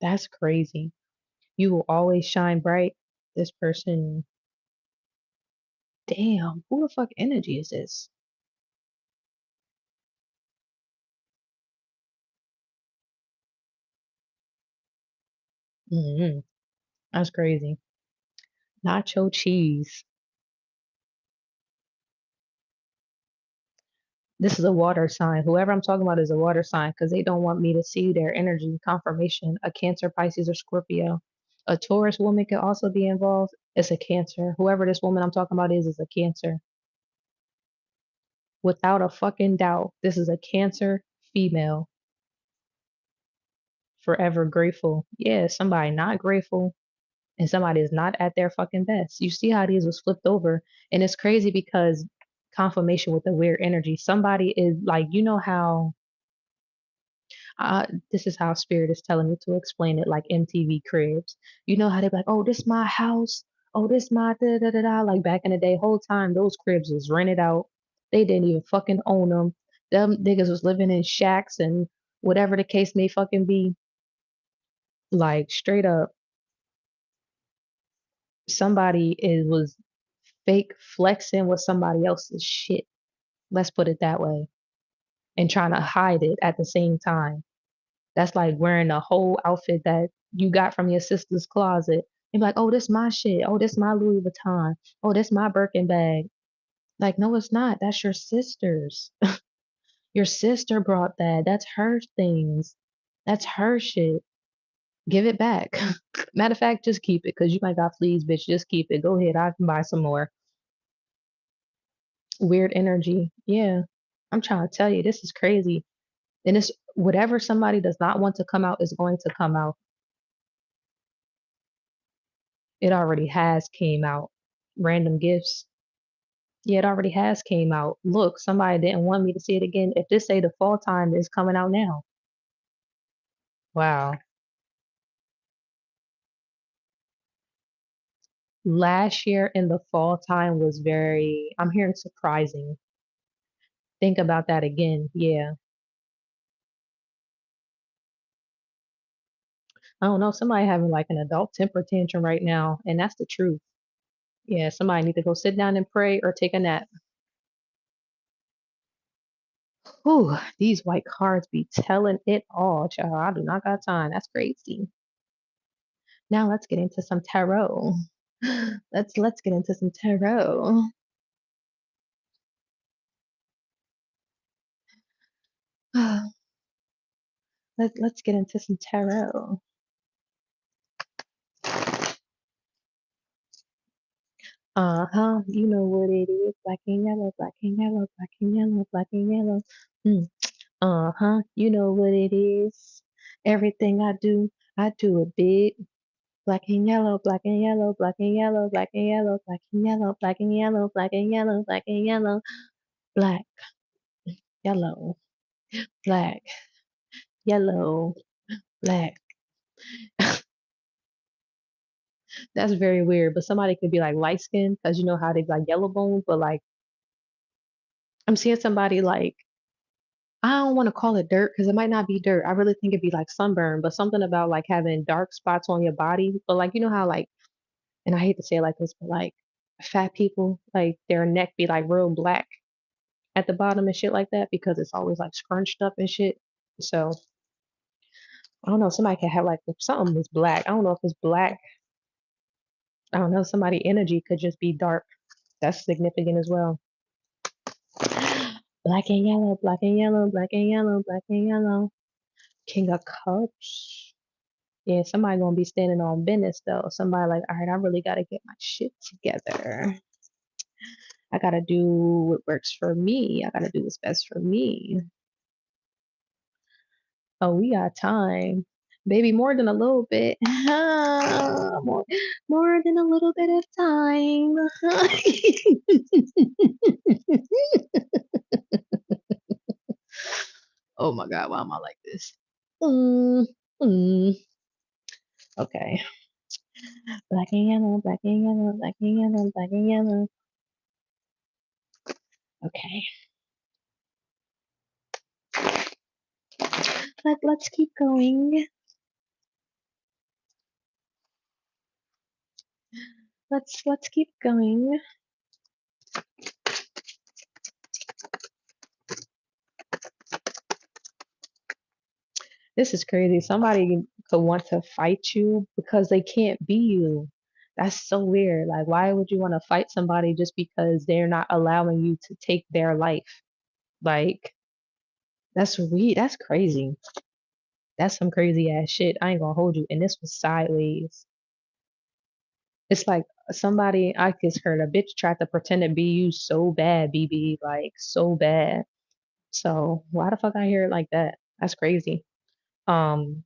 That's crazy. You will always shine bright. This person, damn, who the fuck energy is this? That's crazy. Nacho cheese. This is a water sign. Whoever I'm talking about is a water sign because they don't want me to see their energy confirmation. A Cancer, Pisces, or Scorpio. A Taurus woman could also be involved. It's a Cancer. Whoever this woman I'm talking about is a Cancer. Without a fucking doubt, this is a Cancer female. Forever grateful. Yeah, somebody not grateful and somebody is not at their fucking best. You see how these was flipped over. And it's crazy because confirmation with the weird energy. Somebody is like, you know how this is how spirit is telling me to explain it, like MTV Cribs. You know how they be like, oh, this my house. Oh, this my da da da da. Like back in the day, whole time those cribs was rented out. They didn't even fucking own them. Them niggas was living in shacks and whatever the case may fucking be. Like straight up, somebody is was fake flexing with somebody else's shit. Let's put it that way. And trying to hide it at the same time. That's like wearing a whole outfit that you got from your sister's closet. And be like, oh, this my shit. Oh, this my Louis Vuitton. Oh, this my Birkin bag. Like, no, it's not. That's your sister's. Your sister brought that. That's her things. That's her shit. Give it back. Matter of fact, just keep it because you might got fleas, bitch. Just keep it. Go ahead. I can buy some more. Weird energy. Yeah. I'm trying to tell you, this is crazy. And it's whatever somebody does not want to come out is going to come out. It already has came out. Random gifts. Yeah, it already has came out. Look, somebody didn't want me to see it again. If this say the fall time is coming out now. Wow. Last year in the fall time was very, I'm hearing surprising. Think about that again. Yeah. I don't know. Somebody having like an adult temper tantrum right now, and that's the truth. Yeah, somebody need to go sit down and pray or take a nap. Whew, these white cards be telling it all, child. I do not got time. That's crazy. Now let's get into some tarot. Let's get into some tarot. Let's get into some tarot. Uh-huh. You know what it is. Black and yellow, black and yellow, black and yellow, black and yellow. Mm. Uh-huh. You know what it is. Everything I do it big. Black and yellow, black and yellow, black and yellow, black and yellow, black and yellow, black and yellow, black and yellow, black and yellow, black, yellow, black, yellow, black. That's very weird. But somebody could be like light skinned because you know how they be like yellow bones, but like I'm seeing somebody like I don't want to call it dirt because it might not be dirt. I really think it'd be like sunburn, but something about like having dark spots on your body. But like you know how like and I hate to say it like this, but like fat people, like their neck be like real black at the bottom and shit like that because it's always like scrunched up and shit. So I don't know, somebody can have like if something is black. I don't know if it's black. I don't know, somebody energy could just be dark. That's significant as well. Black and yellow, black and yellow, black and yellow, black and yellow. King of Cups. Yeah, somebody gonna be standing on business though. Somebody like, all right, I really gotta get my shit together. I gotta do what works for me. I gotta do what's best for me. Oh, we got time. Baby, more than a little bit. more, more than a little bit of time. Oh my God, why am I like this? Mm, mm. Okay. Black and yellow, black and yellow, black and yellow, black and yellow. Okay. Let's keep going. Let's keep going. This is crazy. Somebody to want to fight you because they can't be you. That's so weird. Like, why would you want to fight somebody just because they're not allowing you to take their life? Like, that's weird. That's crazy. That's some crazy ass shit. I ain't gonna hold you. And this was sideways. It's like somebody I just heard a bitch tried to pretend to be you so bad, BB, like so bad. So why the fuck I hear it like that? That's crazy. Um,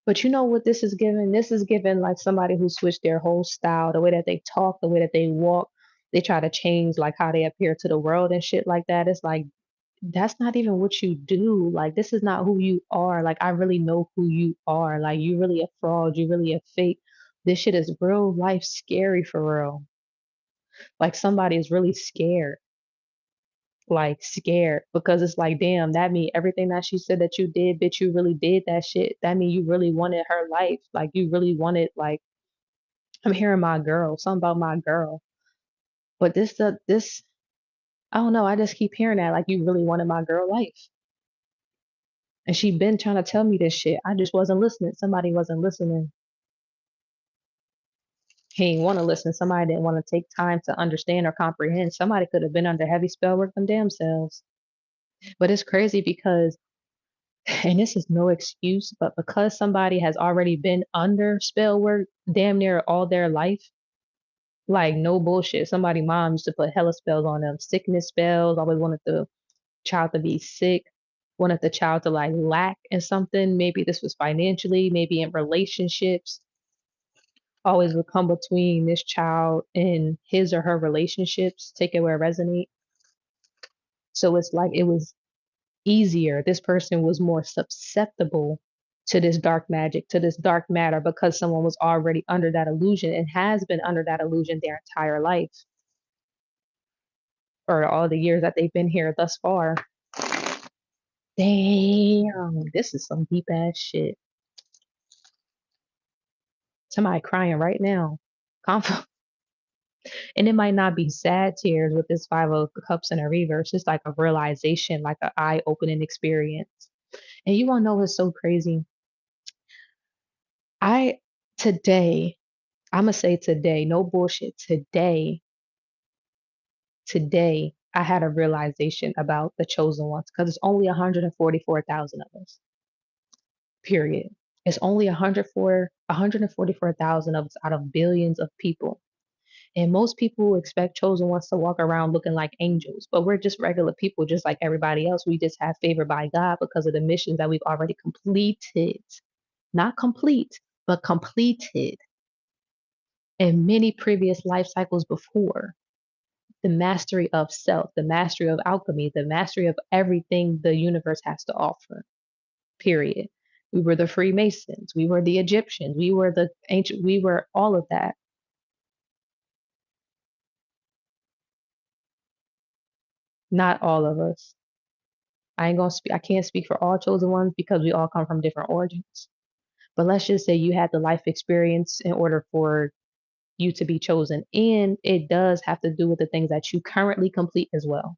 but you know what this is giving? This is giving like somebody who switched their whole style, the way that they talk, the way that they walk. They try to change like how they appear to the world and shit like that. It's like that's not even what you do. Like this is not who you are. Like I really know who you are. Like you really a fraud. You really a fake. This shit is real life scary for real. Like somebody is really scared. Like scared because it's like, damn, that mean everything that she said that you did, bitch, you really did that shit. That mean you really wanted her life. Like you really wanted like I'm hearing my girl, something about my girl. But this I don't know, I just keep hearing that like you really wanted my girl life. And she been trying to tell me this shit. I just wasn't listening. Somebody wasn't listening. He didn't want to listen. Somebody didn't want to take time to understand or comprehend. Somebody could have been under heavy spell work them damn selves. But it's crazy because and this is no excuse, but because somebody has already been under spell work damn near all their life, like no bullshit. Somebody mom used to put hella spells on them, sickness spells, always wanted the child to be sick, wanted the child to like lack in something. Maybe this was financially, maybe in relationships, always would come between this child and his or her relationships, take it where it resonate. So it's like it was easier. This person was more susceptible to this dark magic, to this dark matter, because someone was already under that illusion and has been under that illusion their entire life or all the years that they've been here thus far. Damn, this is some deep ass shit. Somebody crying right now. Conf- and it might not be sad tears with this five of cups in a reverse. It's like a realization, like an eye opening experience. And you wanna know what's so crazy? I today I'ma say today, no bullshit. Today, I had a realization about the chosen ones because it's only 144,000 of us. Period. It's only 144,000 of us out of billions of people. And most people expect chosen ones to walk around looking like angels, but we're just regular people, just like everybody else. We just have favor by God because of the missions that we've already completed. Not complete, but completed in many previous life cycles before. The mastery of self, the mastery of alchemy, the mastery of everything the universe has to offer. Period. We were the Freemasons, we were the Egyptians, we were the ancient, we were all of that. Not all of us. I ain't gonna speak, I can't speak for all chosen ones because we all come from different origins. But let's just say you had the life experience in order for you to be chosen. And it does have to do with the things that you currently complete as well.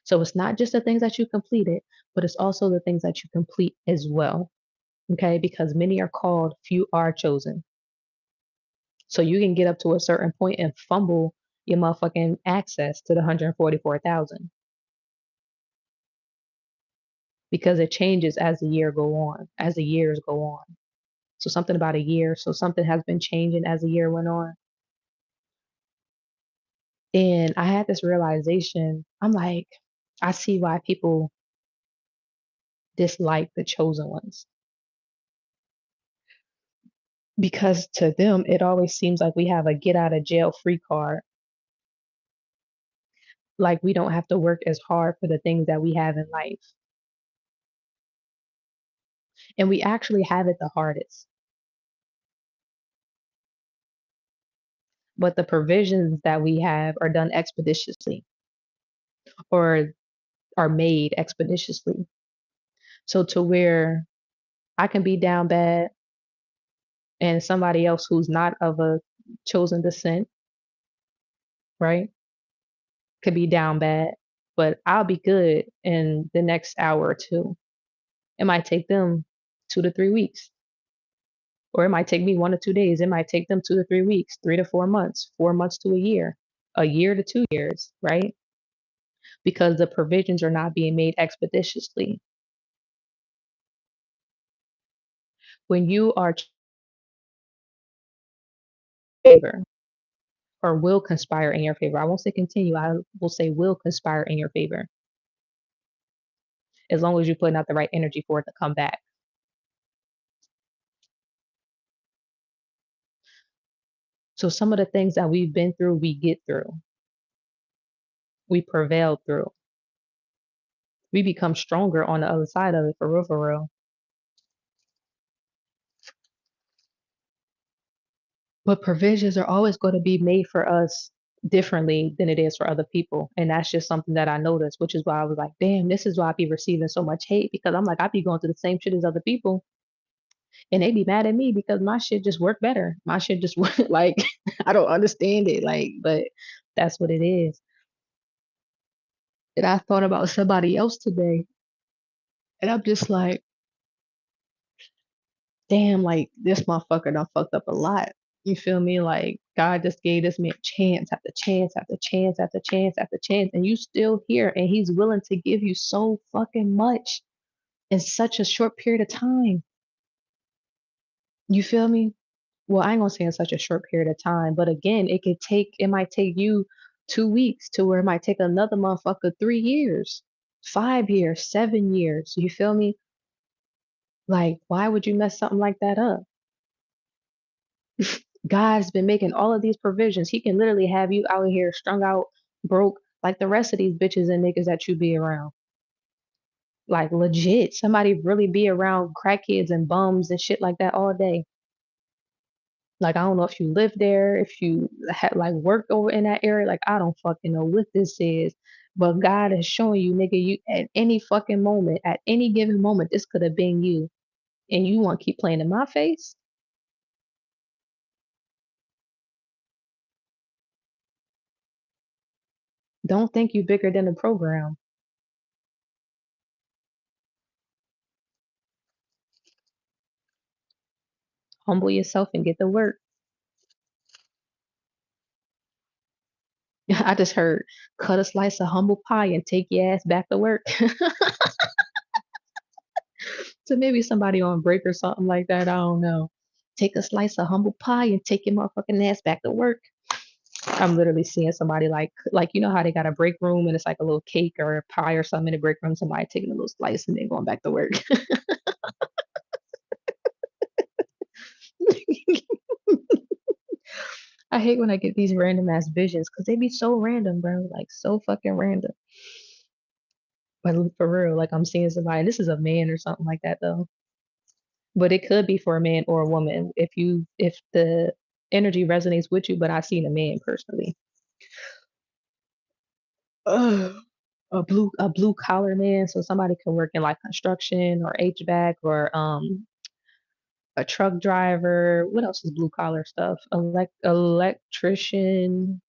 So it's not just the things that you completed, but it's also the things that you complete as well. Okay, because many are called, few are chosen. So you can get up to a certain point and fumble your motherfucking access to the 144,000 because it changes as the year go on, as the years go on. So something about a year, so something has been changing as the year went on. And I had this realization. I'm like, I see why people dislike the chosen ones because to them it always seems like we have a get out of jail free card. Like we don't have to work as hard for the things that we have in life. And we actually have it the hardest. But the provisions that we have are done expeditiously or are made expeditiously. So to where I can be down bad and somebody else who's not of a chosen descent, right, could be down bad, but I'll be good in the next hour or two. It might take them 2 to 3 weeks. Or it might take me 1 to 2 days. It might take them 2 to 3 weeks, 3 to 4 months, 4 months to a year to 2 years, right? Because the provisions are not being made expeditiously. When you are favor or will conspire in your favor, I won't say continue, I will say will conspire in your favor, as long as you're putting out the right energy for it to come back. So some of the things that we've been through, we get through, we prevail through, we become stronger on the other side of it, for real, for real. But provisions are always going to be made for us differently than it is for other people. And that's just something that I noticed, which is why I was like, damn, this is why I be receiving so much hate, because I'm like, I be going through the same shit as other people. And they be mad at me because my shit just worked better. My shit just work like I don't understand it. Like, but that's what it is. And I thought about somebody else today, and I'm just like, damn, like this motherfucker done fucked up a lot. You feel me? Like God just gave this man chance after chance after chance after chance after chance, and you still here, and he's willing to give you so fucking much in such a short period of time. You feel me? Well, I ain't gonna say in such a short period of time, but again, it might take you 2 weeks to where it might take another motherfucker 3 years, 5 years, 7 years. You feel me? Like, why would you mess something like that up? God's been making all of these provisions. He can literally have you out here strung out, broke, like the rest of these bitches and niggas that you be around. Like legit, somebody really be around crackheads and bums and shit like that all day. Like I don't know if you live there, if you had like worked over in that area. Like I don't fucking know what this is, but God is showing you, nigga, you at any fucking moment, at any given moment, this could have been you, and you want to keep playing in my face. Don't think you bigger than the program. Humble yourself and get to work. I just heard cut a slice of humble pie and take your ass back to work. So maybe somebody on break or something like that. I don't know. Take a slice of humble pie and take your motherfucking ass back to work. I'm literally seeing somebody like you know how they got a break room and it's like a little cake or a pie or something in the break room. Somebody taking a little slice and then going back to work. I hate when I get these random ass visions because they be so random, bro. Like so fucking random. But for real, like I'm seeing somebody. This is a man or something like that though. But it could be for a man or a woman if the energy resonates with you. But I've seen a man personally. Ugh. A blue collar man, so somebody can work in like construction or HVAC or a truck driver. What else is blue collar stuff? Electrician.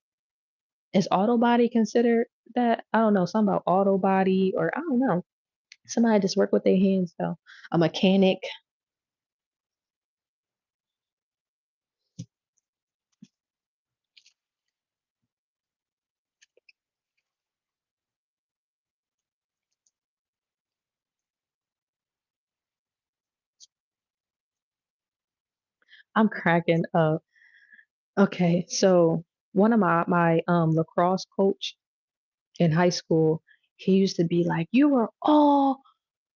Is auto body considered that? I don't know. Something about auto body or I don't know. Somebody just work with their hands though. A mechanic. I'm cracking up. Okay, so one of my lacrosse coach in high school, he used to be like, "You were all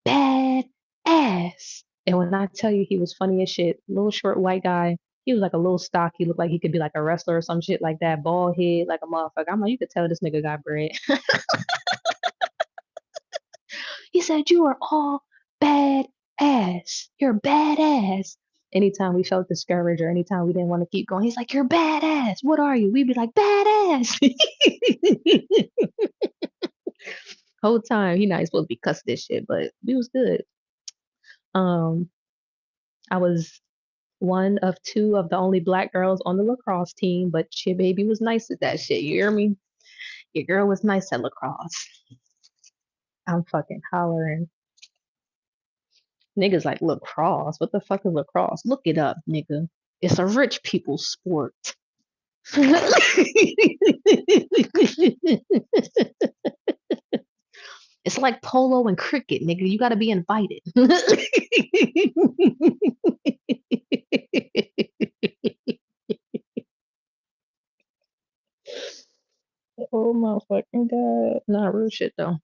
bad ass." And when I tell you he was funny as shit, little short white guy, he was like a little stock. He looked like he could be like a wrestler or some shit like that, bald head, like a motherfucker. I'm like, you could tell this nigga got bread. He said, "You are all bad ass. You're bad ass." Anytime we felt discouraged or anytime we didn't want to keep going, he's like, "You're badass. What are you?" We'd be like, "Badass." Whole time he not supposed to be cussing this shit, but we was good. Um, I was one of two of the only black girls on the lacrosse team, but your baby was nice at that shit. You hear me? Your girl was nice at lacrosse. I'm fucking hollering. Niggas like lacrosse. What the fuck is lacrosse? Look it up, nigga. It's a rich people's sport. It's like polo and cricket, nigga. You gotta be invited. Oh my fucking god. Not real shit though.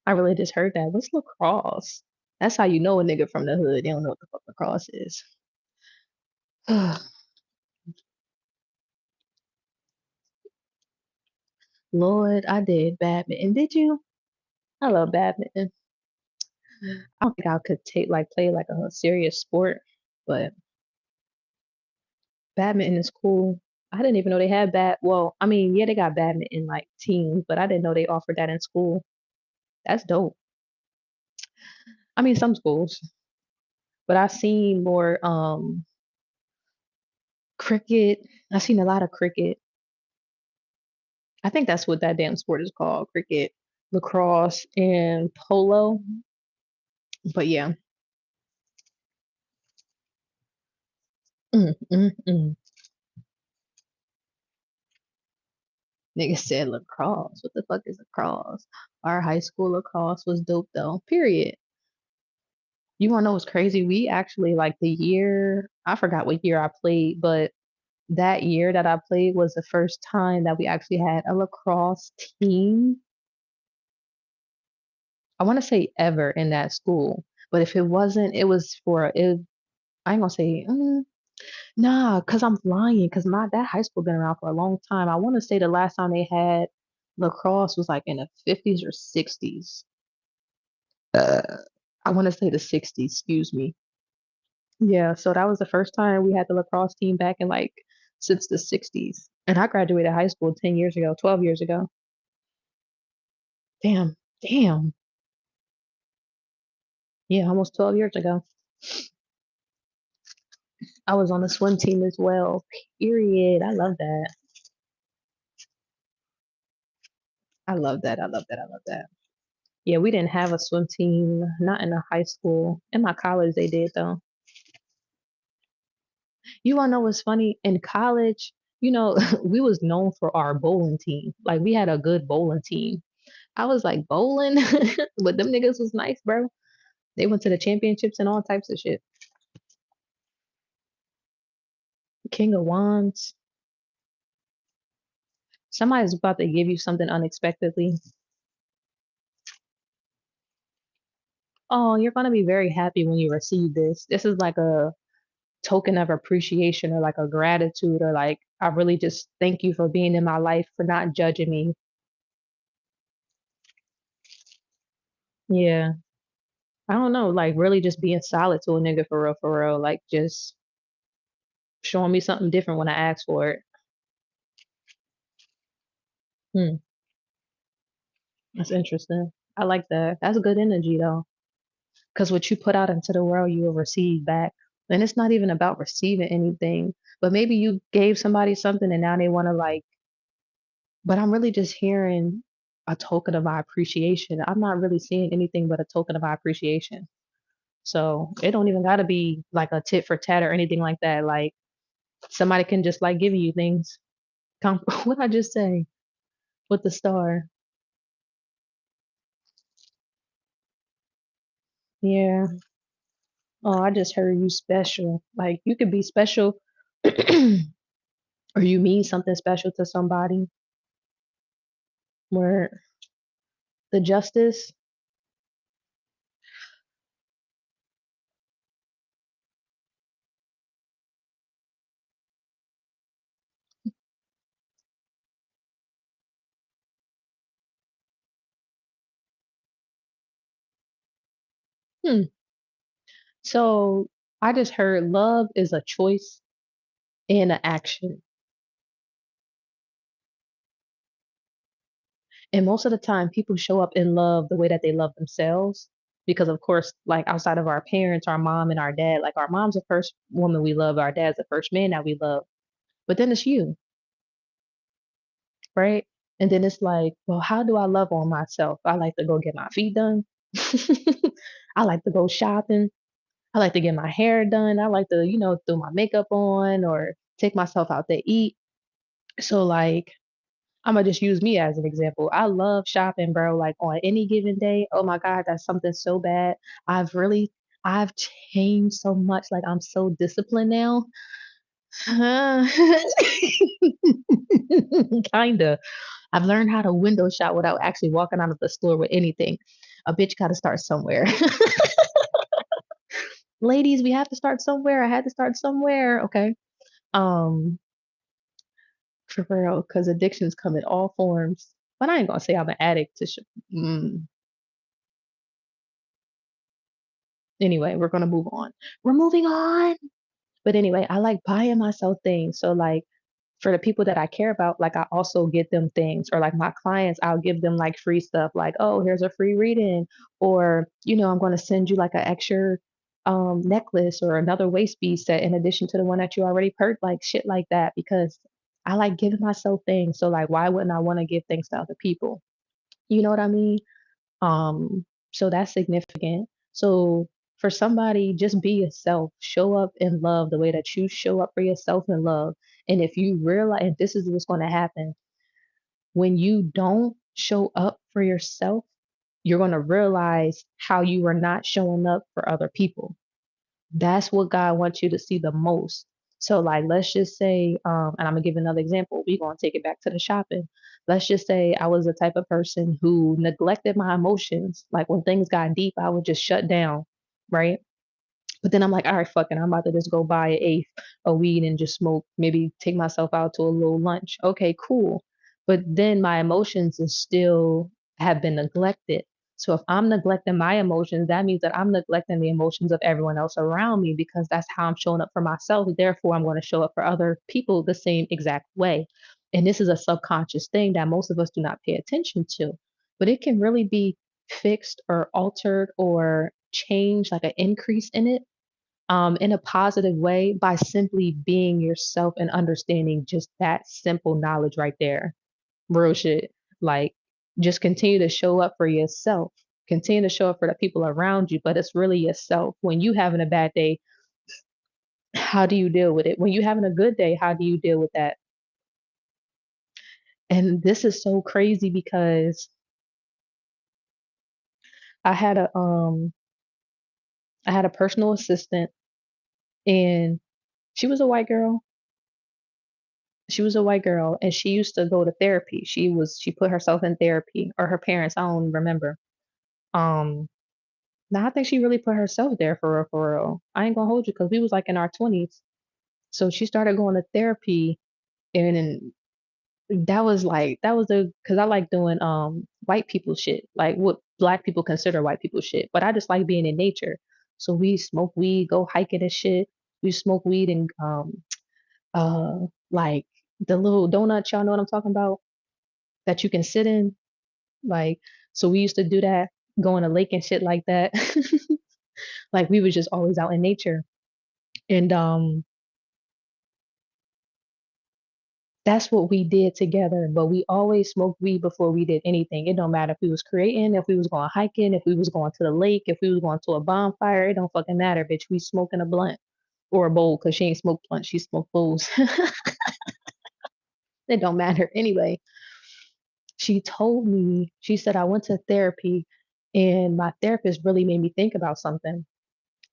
I really just heard that. What's lacrosse? That's how you know a nigga from the hood. They don't know what the fuck lacrosse is. Lord, I did badminton. Did you? I love badminton. I don't think I could play like a serious sport, but badminton is cool. I didn't even know they had well, I mean, yeah, they got badminton like teams, but I didn't know they offered that in school. That's dope. I mean, some schools, but I've seen more cricket. I've seen a lot of cricket. I think that's what that damn sport is called, cricket, lacrosse, and polo. But yeah. Mm, mm, mm. Nigga said lacrosse. What the fuck is lacrosse? Our high school lacrosse was dope though. Period. You wanna know what's crazy? We actually like the year, I forgot what year I played, but that year that I played was the first time that we actually had a lacrosse team. I want to say ever in that school. But if it wasn't, it was for it. I ain't gonna say nah, cause I'm lying. Cause my that high school been around for a long time. I want to say the last time they had lacrosse was like in the 50s or 60s. Uh, I want to say the 60s. Excuse me. Yeah, so that was the first time we had the lacrosse team back in like since the 60s. And I graduated high school 10 years ago, 12 years ago. Damn, damn. Yeah, almost 12 years ago. I was on the swim team as well. Period. I love that. I love that. I love that. I love that. Yeah, we didn't have a swim team, not in the high school. In my college, they did though. You wanna know what's funny? In college, we was known for our bowling team. Like we had a good bowling team. I was like bowling, but them niggas was nice, bro. They went to the championships and all types of shit. King of Wands. Somebody's about to give you something unexpectedly. Oh, you're gonna be very happy when you receive this. This is like a token of appreciation or like a gratitude or like I really just thank you for being in my life for not judging me. Yeah. I don't know, like really just being solid to a nigga for real, like just showing me something different when I ask for it. Hmm, that's interesting. I like that. That's good energy though, because what you put out into the world, you will receive back. And it's not even about receiving anything, but maybe you gave somebody something and now they want to like, but I'm really just hearing a token of my appreciation. I'm not really seeing anything but a token of my appreciation. So it don't even gotta be like a tit for tat or anything like that. Like somebody can just like give you things. What I just say with the star? Yeah. Oh, I just heard you special. Like you could be special, or you mean something special to somebody. Where the justice. Hmm. So I just heard love is a choice and an action. And most of the time, people show up in love the way that they love themselves. Because, of course, like outside of our parents, our mom and our dad, like our mom's the first woman we love, our dad's the first man that we love. But then it's you, right? And then it's like, well, how do I love on myself? I like to go get my feet done. I like to go shopping. I like to get my hair done. I like to, throw my makeup on or take myself out to eat. So like Imma just use me as an example. I love shopping, bro, like, on any given day, oh my god, that's something so bad. I've really I've changed so much, like, I'm so disciplined now. Kinda. I've learned how to window shop without actually walking out of the store with anything. A bitch gotta start somewhere. Ladies, we have to start somewhere. I had to start somewhere, okay? Um, for real, 'cause addictions come in all forms. But I ain't gonna say I'm an addict to mm. Anyway, we're gonna move on. We're moving on. But anyway, I like buying myself things. So like for the people that I care about, like I also get them things or like my clients, I'll give them like free stuff like, oh, here's a free reading or, I'm going to send you like an extra necklace or another waist piece set in addition to the one that you already purchased, like shit like that because I like giving myself things. So like why wouldn't I want to give things to other people? You know what I mean? So that's significant. So for somebody, just be yourself. Show up in love the way that you show up for yourself in love. And if you realize, and this is what's going to happen, when you don't show up for yourself, you're going to realize how you are not showing up for other people. That's what God wants you to see the most. So, like, let's just say, and I'm gonna give another example. We're gonna take it back to the shopping. Let's just say I was the type of person who neglected my emotions. Like when things got deep, I would just shut down, right? But then I'm like, all right, fuck it. I'm about to just go buy an eighth of weed and just smoke, maybe take myself out to a little lunch. Okay, cool. But then my emotions is still have been neglected. So if I'm neglecting my emotions, that means that I'm neglecting the emotions of everyone else around me because that's how I'm showing up for myself. Therefore, I'm going to show up for other people the same exact way. And this is a subconscious thing that most of us do not pay attention to. But it can really be fixed or altered or changed, like an increase in a positive way by simply being yourself and understanding just that simple knowledge right there. Real shit. Like, just continue to show up for yourself. Continue to show up for the people around you, but it's really yourself. When you having a bad day, how do you deal with it? When you having a good day, how do you deal with that? And this is so crazy because I had a um I had a personal assistant and she was a white girl. She was a white girl and she used to go to therapy. She put herself in therapy or her parents, I don't remember. Um, Now I think she really put herself there for real, for real. I ain't gonna hold you because we was like in our 20s. So she started going to therapy and then that was the because I like doing white people shit, like what black people consider white people shit. But I just like being in nature. So we smoke weed, go hiking and shit. We smoke weed and like the little donuts, y'all know what I'm talking about? That you can sit in. Like, so we used to do that, go in a lake and shit like that. Like we was just always out in nature. And that's what we did together. But we always smoked weed before we did anything. It don't matter if we was creating, if we was going hiking, if we was going to the lake, if we was going to a bonfire, it don't fucking matter, bitch. We smoking a blunt or a bowl because she ain't smoked blunt, she smoked bowls. It don't matter. Anyway, she told me, she said, I went to therapy and my therapist really made me think about something.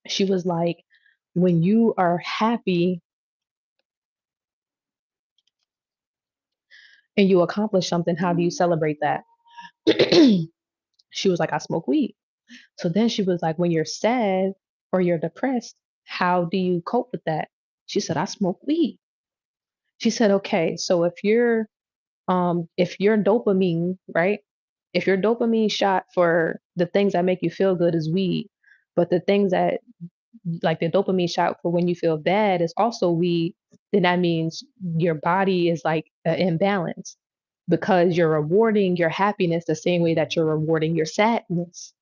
She was like, when you are happy and you accomplish something, how do you celebrate that? She was like, I smoke weed. So then she was like, when you're sad or you're depressed, how do you cope with that? She said, I smoke weed. She said, okay, so if your dopamine, right? If your dopamine shot for the things that make you feel good is weed, but the things that like the dopamine shot for when you feel bad is also weed, then that means your body is like an imbalance because you're rewarding your happiness the same way that you're rewarding your sadness.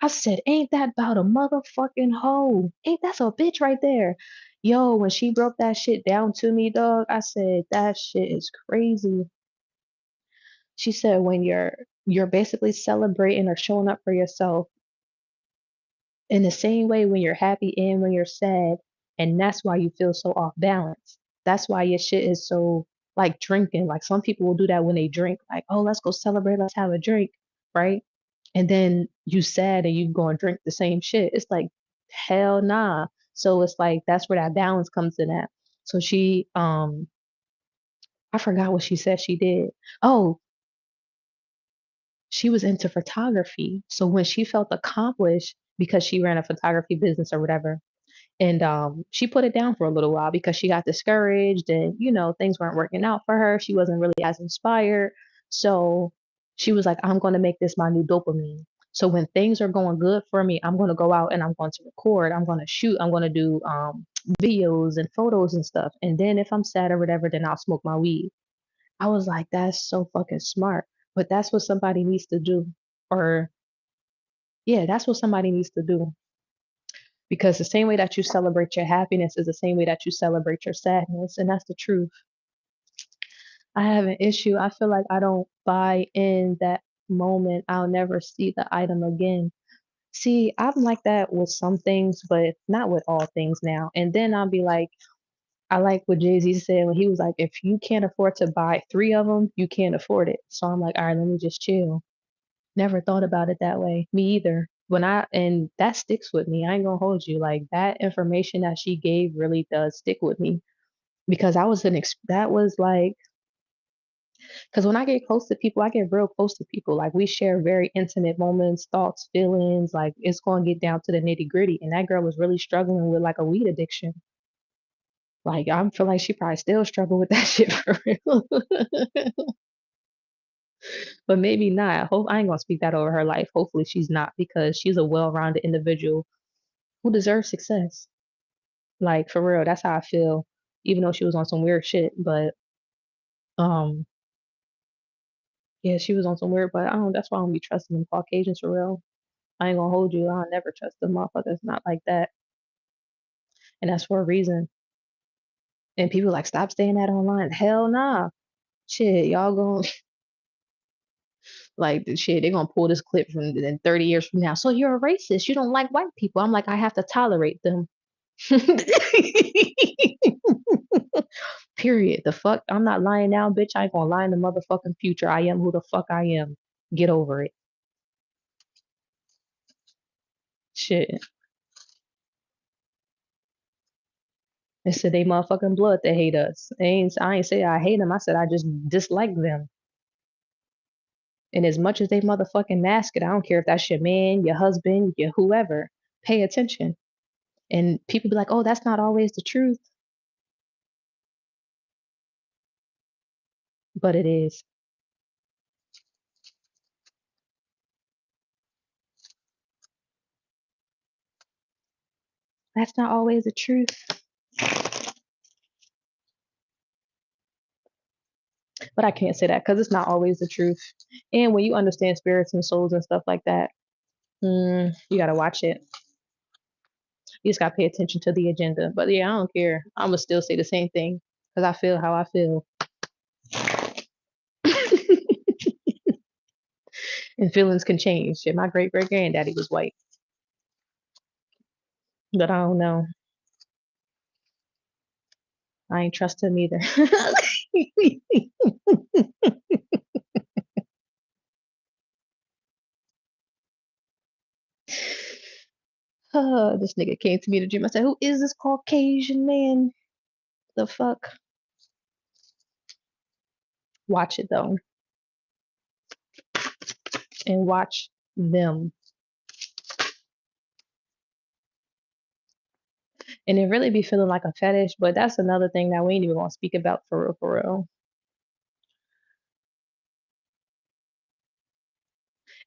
I said, ain't that about a motherfucking hoe? Ain't that's a bitch right there? Yo, when she broke that shit down to me, dog, I said, that shit is crazy. She said, when you're You're basically celebrating or showing up for yourself in the same way when you're happy and when you're sad. And that's why you feel so off balance. That's why your shit is so like drinking. Like some people will do that when they drink, like, oh, let's go celebrate, let's have a drink, right? And then you sad and you go and drink the same shit. It's like, hell nah. So it's like that's where that balance comes in at. So she I forgot what she said she did. Oh, she was into photography. So when she felt accomplished because she ran a photography business or whatever, and she put it down for a little while because she got discouraged and things weren't working out for her. She wasn't really as inspired. So she was like, I'm going to make this my new dopamine. So when things are going good for me, I'm going to go out and I'm going to record, I'm going to shoot, I'm going to do videos and photos and stuff. And then if I'm sad or whatever, then I'll smoke my weed. I was like, that's so fucking smart. But that's what somebody needs to do. Or, yeah, that's what somebody needs to do. Because the same way that you celebrate your happiness is the same way that you celebrate your sadness. And that's the truth. I have an issue. I feel like I don't buy in that moment. I'll never see the item again. See, I'm like that with some things, but not with all things now. And then I'll be like, I like what Jay-Z said when he was like, if you can't afford to buy three of them, you can't afford it. So I'm like, all right, let me just chill. Never thought about it that way. Me either. And that sticks with me. I ain't gonna hold you. Like that information that she gave really does stick with me because that was like, because when I get close to people, I get real close to people. Like we share very intimate moments, thoughts, feelings. Like it's gonna get down to the nitty gritty. And that girl was really struggling with like a weed addiction. Like I feel like she probably still struggle with that shit for real. But maybe not. Hope I ain't gonna speak that over her life. Hopefully she's not because she's a well-rounded individual who deserves success. Like for real, that's how I feel. Even though she was on some weird shit, but um, yeah, she was on some weird. But I don't. That's why I don't be trusting them Caucasians for real. I ain't gonna hold you. I'll never trust them motherfuckers not like that, and that's for a reason. And people like stop saying that online. Hell nah. Shit, y'all going like the shit. They're gonna pull this clip from in 30 years from now. So you're a racist. You don't like white people. I'm like, I have to tolerate them. Period. The fuck? I'm not lying now, bitch. I ain't gonna lie in the motherfucking future. I am who the fuck I am. Get over it. Shit. It's they motherfucking blood that hate us. I ain't say I hate them. I said I just dislike them. And as much as they motherfucking mask it, I don't care if that's your man, your husband, your whoever. Pay attention. And people be like, oh, that's not always the truth. But it is. That's not always the truth. But I can't say that because it's not always the truth. And when you understand spirits and souls and stuff like that, you gotta watch it. You just gotta pay attention to the agenda. But yeah, I don't care. I'm gonna still say the same thing because I feel how I feel. And feelings can change. Shit, my great great granddaddy was white, but I don't know. I ain't trust him either. This nigga came to me in the gym. I said, "Who is this Caucasian man? The fuck?" Watch it though, and watch them. And it really be feeling like a fetish, but that's another thing that we ain't even gonna speak about for real, for real.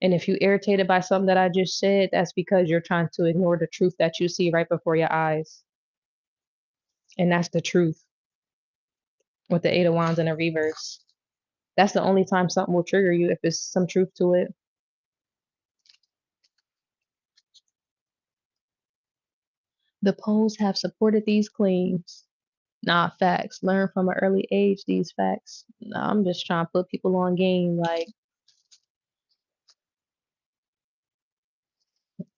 And if you irritated by something that I just said, that's because you're trying to ignore the truth that you see right before your eyes. And that's the truth with the Eight of Wands in a reverse. That's the only time something will trigger you if there's some truth to it. The polls have supported these claims. Nah, facts. Learn from an early age these facts. Nah, I'm just trying to put people on game. Like,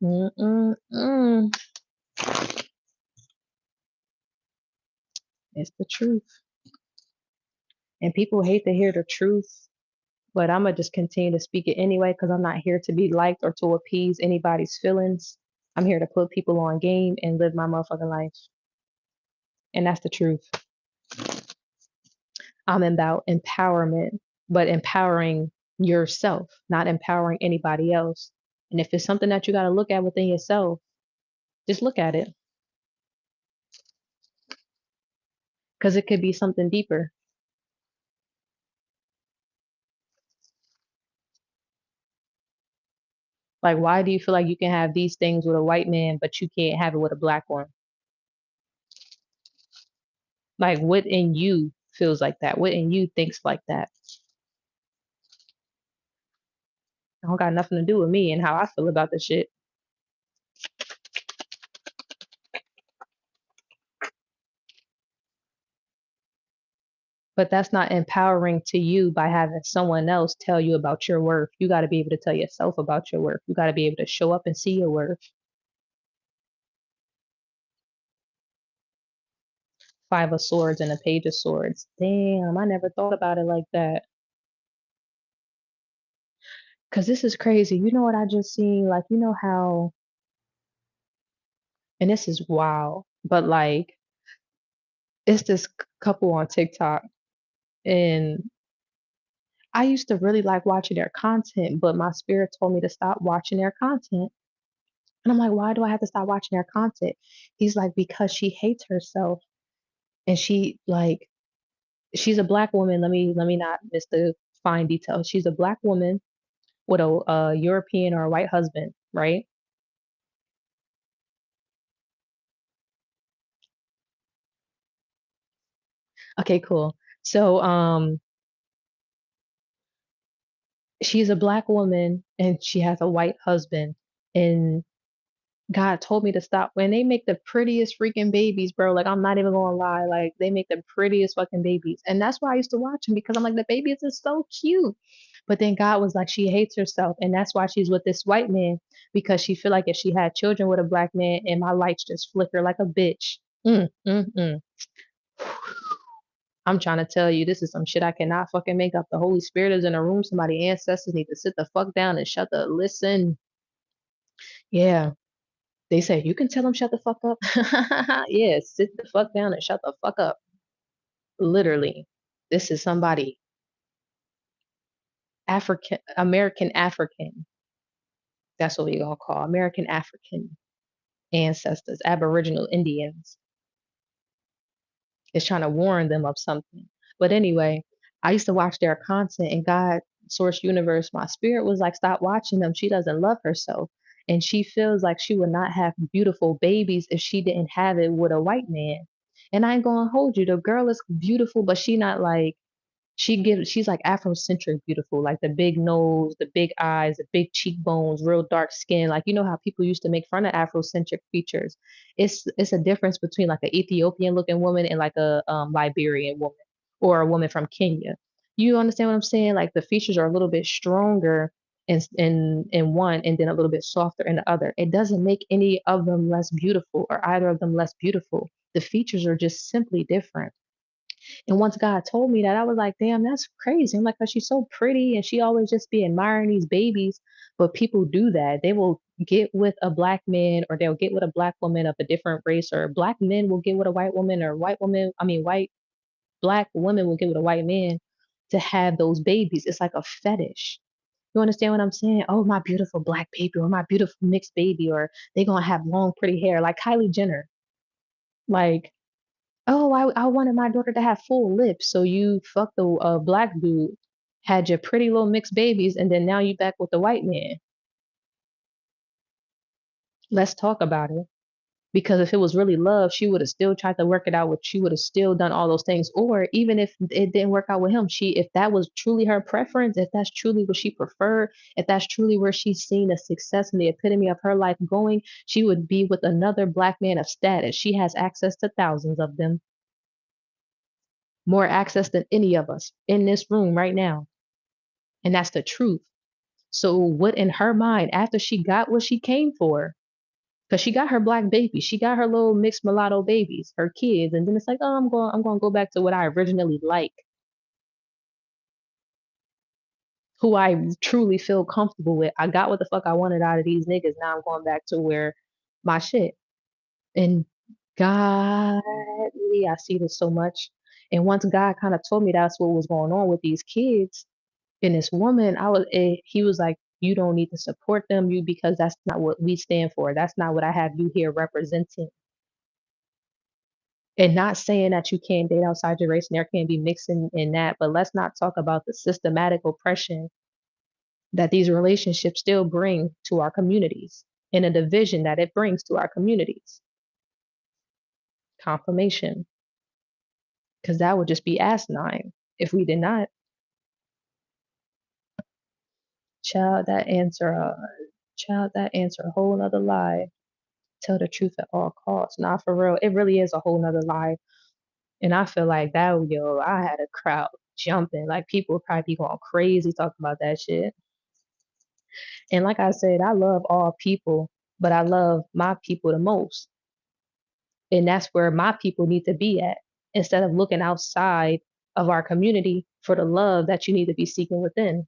Mm-mm-mm. It's the truth. And people hate to hear the truth, but I'm gonna just continue to speak it anyway because I'm not here to be liked or to appease anybody's feelings. I'm here to put people on game and live my motherfucking life. And that's the truth. I'm about empowerment, but empowering yourself, not empowering anybody else. And if it's something that you got to look at within yourself, just look at it because it could be something deeper. Like, why do you feel like you can have these things with a white man, but you can't have it with a black one? Like, what in you feels like that? What in you thinks like that? It don't got nothing to do with me and how I feel about the shit. But that's not empowering to you by having someone else tell you about your worth. You got to be able to tell yourself about your worth. You got to be able to show up and see your worth. Five of Swords and a Page of Swords. Damn, I never thought about it like that. Cause this is crazy. You know what I just seen? Like, you know how, and this is wild, but like, it's this couple on TikTok, and I used to really like watching their content, but my spirit told me to stop watching their content. And I'm like, why do I have to stop watching their content? He's like, because she hates herself, and she's a black woman. Let me not miss the fine details. She's a black woman with a European or a white husband, right? Okay, cool. So, she's a black woman and she has a white husband, and God told me to stop. When they make the prettiest freaking babies, bro, like I'm not even gonna lie, like they make the prettiest fucking babies, and that's why I used to watch them because I'm like the babies are so cute. But then God was like, she hates herself, and that's why she's with this white man because she feel like if she had children with a black man, and my lights just flicker like a bitch. Mm. I'm trying to tell you, this is some shit I cannot fucking make up. The Holy Spirit is in the room. Somebody ancestors need to sit the fuck down and shut the listen. Yeah. They say you can tell them shut the fuck up. Yeah, sit the fuck down and shut the fuck up. Literally. This is somebody African American African. That's what we gonna call American African ancestors, Aboriginal Indians. Is trying to warn them of something. But anyway, I used to watch their content and God, Source Universe, my spirit was like, stop watching them. She doesn't love herself. And she feels like she would not have beautiful babies if she didn't have it with a white man. And I ain't gonna hold you. The girl is beautiful, but she not like she's like Afrocentric beautiful, like the big nose, the big eyes, the big cheekbones, real dark skin. Like you know how people used to make fun of Afrocentric features. It's a difference between like an Ethiopian looking woman and like a Liberian woman or a woman from Kenya. You understand what I'm saying? Like the features are a little bit stronger in one and then a little bit softer in the other. It doesn't make any of them less beautiful or either of them less beautiful. The features are just simply different. And once God told me that, I was like, damn, that's crazy. I'm like, cause she's so pretty and she always just be admiring these babies. But people do that. They will get with a black man or they'll get with a black woman of a different race, or black men will get with a white woman, or white black women will get with a white man to have those babies. It's like a fetish. You understand what I'm saying? Oh, my beautiful black baby or my beautiful mixed baby, or they gonna have long, pretty hair like Kylie Jenner. Like, oh, I wanted my daughter to have full lips. So you fucked a black dude, had your pretty little mixed babies, and then now you back with the white man. Let's talk about it. Because if it was really love, she would have still tried to work it out with, she would have still done all those things. Or even if it didn't work out with him, if that was truly her preference, if that's truly what she preferred, if that's truly where she's seen the success and the epitome of her life going, she would be with another black man of status. She has access to thousands of them, more access than any of us in this room right now. And that's the truth. So what in her mind, after she got what she came for, because she got her black baby, she got her little mixed mulatto babies, her kids, and then it's like, oh, I'm going to go back to what I originally like, who I truly feel comfortable with. I got what the fuck I wanted out of these niggas. Now I'm going back to where my shit. And godly, I see this so much. And once God kind of told me that's what was going on with these kids and this woman, he was like, you don't need to support them, you because that's not what we stand for. That's not what I have you here representing. And not saying that you can't date outside your race and there can't be mixing in that, but let's not talk about the systematic oppression that these relationships still bring to our communities and a division that it brings to our communities. Confirmation, because that would just be asinine if we did not. Child, that answer a whole nother lie. Tell the truth at all costs. Nah, for real, it really is a whole nother lie. And I feel like that, yo, I had a crowd jumping. Like people would probably be going crazy talking about that shit. And like I said, I love all people, but I love my people the most. And that's where my people need to be at instead of looking outside of our community for the love that you need to be seeking within.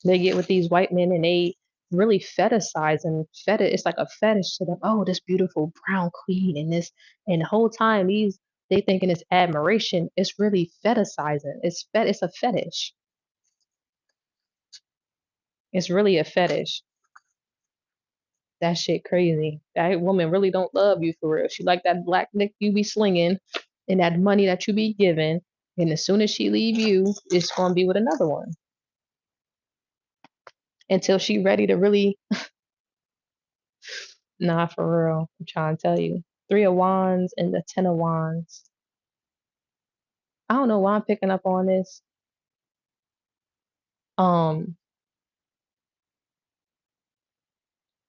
They get with these white men and they really fetishize and it's like a fetish to them. Oh, this beautiful brown queen and this, and the whole time they thinking it's admiration. It's really fetishizing. It's a fetish. It's really a fetish. That shit crazy. That woman really don't love you for real. She like that black dick you be slinging and that money that you be giving. And as soon as she leave you, it's gonna be with another one until she ready to really. Nah, for real. I'm trying to tell you. Three of Wands and the Ten of Wands. I don't know why I'm picking up on this. Um,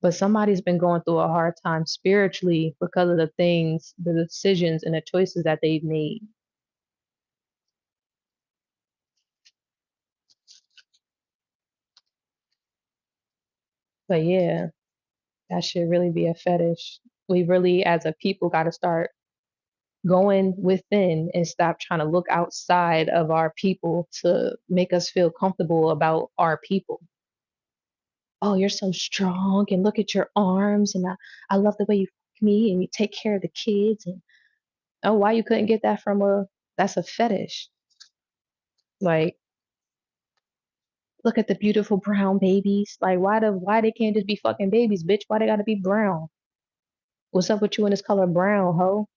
but somebody's been going through a hard time spiritually because of the decisions and the choices that they've made. But yeah, that should really be a fetish. We really, as a people, got to start going within and stop trying to look outside of our people to make us feel comfortable about our people. Oh, you're so strong and look at your arms and I love the way you fuck me and you take care of the kids and oh, why you couldn't get that from that's a fetish. Like, look at the beautiful brown babies. Like, why they can't just be fucking babies, bitch? Why they gotta be brown? What's up with you in this color brown, ho?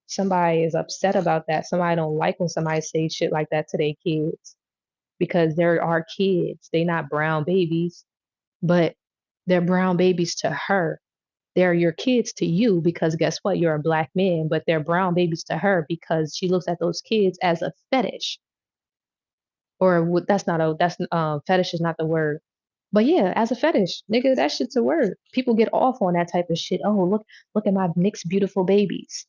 Somebody is upset about that. Somebody don't like when somebody say shit like that to their kids because they're our kids. They not brown babies, but they're brown babies to her. They're your kids to you because guess what? You're a black man, but they're brown babies to her because she looks at those kids as a fetish. Or that's not a that's fetish is not the word. But yeah, as a fetish, nigga, that shit's a word. People get off on that type of shit. Oh, look at my mixed beautiful babies.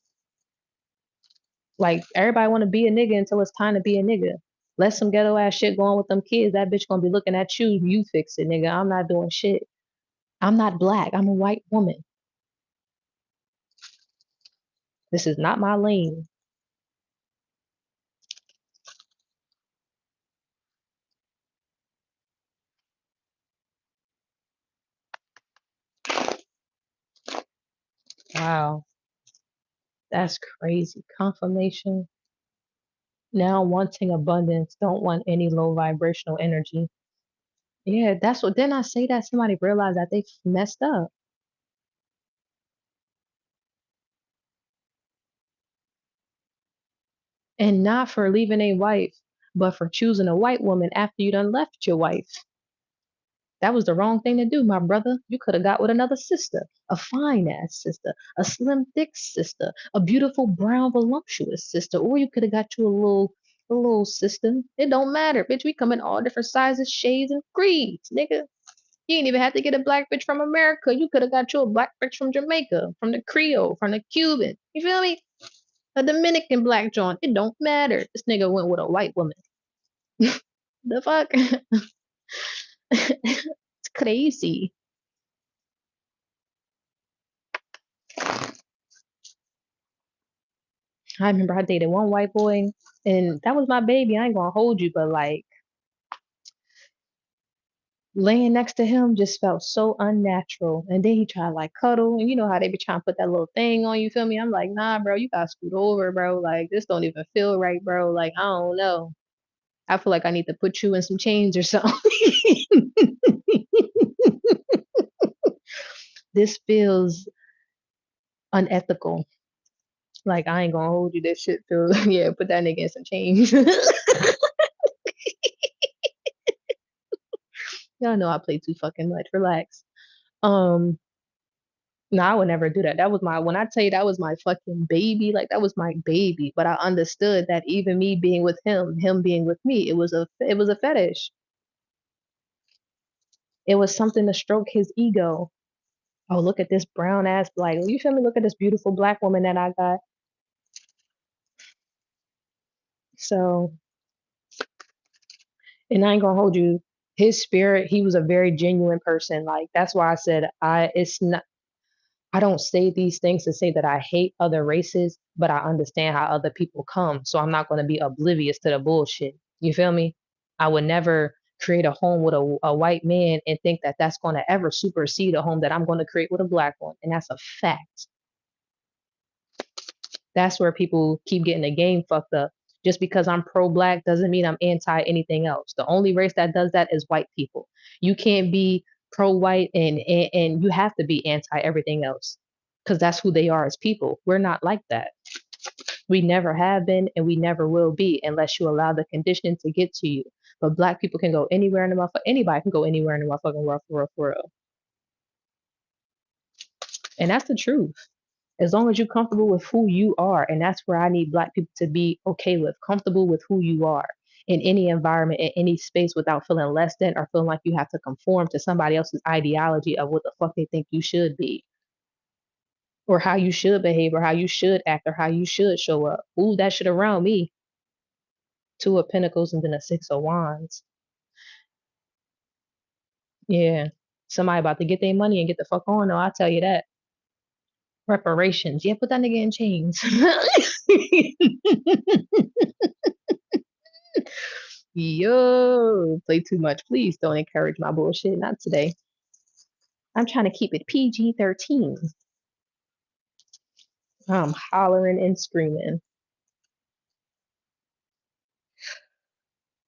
Like everybody want to be a nigga until it's time to be a nigga. Let some ghetto ass shit go on with them kids. That bitch gonna be looking at you. You fix it, nigga. I'm not doing shit. I'm not black. I'm a white woman. This is not my lane. Wow, that's crazy. Confirmation. Now wanting abundance, don't want any low vibrational energy. Yeah, that's what. Then I say that somebody realized that they messed up, and not for leaving a wife, but for choosing a white woman after you done left your wife. That was the wrong thing to do, my brother. You could have got with another sister, a fine ass sister, a slim thick sister, a beautiful brown voluptuous sister, or you could have got you a little sister. It don't matter, bitch. We come in all different sizes, shades, and creeds, nigga. You ain't even have to get a black bitch from America. You could have got you a black bitch from Jamaica, from the Creole, from the Cuban. You feel me? A Dominican black joint. It don't matter. This nigga went with a white woman. The fuck? It's crazy. I remember I dated one white boy, and that was my baby. I ain't gonna hold you, but like laying next to him just felt so unnatural. And then he tried like cuddle, and you know how they be trying to put that little thing on you, feel me? I'm like, nah, bro, you gotta scoot over, bro. Like this don't even feel right, bro. Like I don't know. I feel like I need to put you in some chains or something. This feels unethical. Like I ain't gonna hold you. This shit feels yeah. Put that nigga in some chains. Y'all know I play too fucking much. Relax. Um, no, I would never do that. That was my when I tell you that was my fucking baby, like that was my baby. But I understood that even me being with him being with me, it was a fetish. It was something to stroke his ego. Oh, look at this brown ass black. You feel me? Look at this beautiful black woman that I got. So, and I ain't gonna hold you. His spirit, he was a very genuine person. Like that's why I said it's not I don't say these things to say that I hate other races, but I understand how other people come. So I'm not going to be oblivious to the bullshit. You feel me? I would never create a home with a white man and think that that's going to ever supersede a home that I'm going to create with a black one. And that's a fact. That's where people keep getting the game fucked up. Just because I'm pro black doesn't mean I'm anti anything else. The only race that does that is white people. You can't be pro white and you have to be anti everything else because that's who they are as people. We're not like that. We never have been and we never will be unless you allow the conditioning to get to you. But black people can go anywhere in the motherfucker. Anybody can go anywhere in the motherfucking world for real, for real. And that's the truth. As long as you're comfortable with who you are, and that's where I need black people to be okay with, comfortable with who you are in any environment, in any space without feeling less than or feeling like you have to conform to somebody else's ideology of what the fuck they think you should be or how you should behave or how you should act or how you should show up. Ooh, that shit around me. Two of Pentacles and then a Six of Wands. Yeah. Somebody about to get their money and get the fuck on, though, I'll tell you that. Reparations. Yeah, put that nigga in chains. Yo, play too much. Please don't encourage my bullshit. Not today. I'm trying to keep it PG-13. I'm hollering and screaming.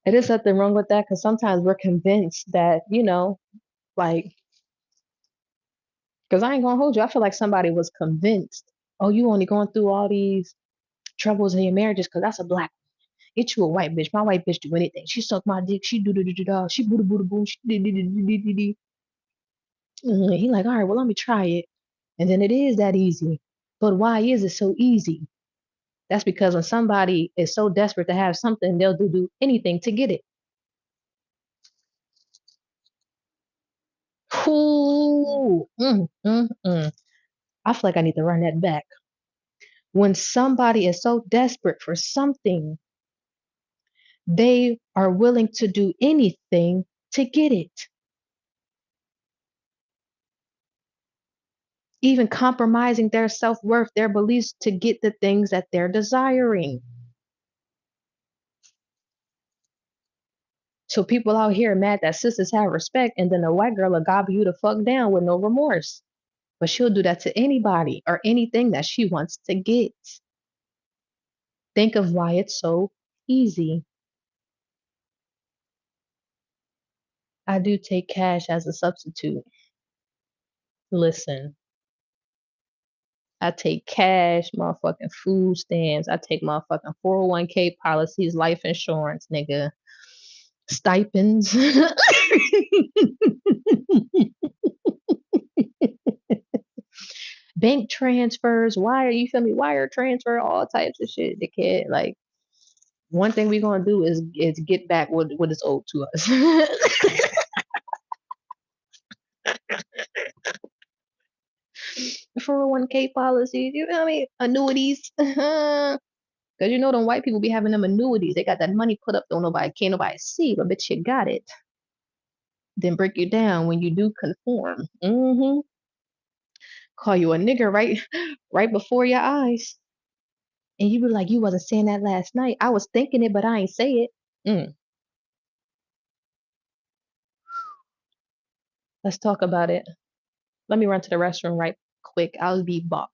It is nothing wrong with that because sometimes we're convinced that, like, because I ain't gonna hold you. I feel like somebody was convinced, oh, you only going through all these troubles in your marriages because that's a black. Get you a white bitch. My white bitch do anything. She suck my dick. She do do do do do. She boo boo boo. She do do do do do do. He like, all right, well, let me try it. And then it is that easy. But why is it so easy? That's because when somebody is so desperate to have something, they'll do anything to get it. Ooh, I feel like I need to run that back. When somebody is so desperate for something, they are willing to do anything to get it, even compromising their self worth, their beliefs to get the things that they're desiring. So people out here mad that sisters have respect, and then a white girl will gobble you the fuck down with no remorse. But she'll do that to anybody or anything that she wants to get. Think of why it's so easy. I do take cash as a substitute. Listen, I take cash, motherfucking food stamps. I take motherfucking 401k policies, life insurance, nigga, stipends. Bank transfers, wire, you feel me? Wire transfer, all types of shit, dickhead. Like, one thing we're gonna do is get back what is owed to us. For 401k policies, you know what I mean? Annuities. Because you know them white people be having them annuities. They got that money put up, can't nobody see, but bitch, you got it. Then break you down when you do conform. Call you a nigger right before your eyes. And you be like, you wasn't saying that last night. I was thinking it, but I ain't say it. Let's talk about it. Let me run to the restroom right quick. I'll be back.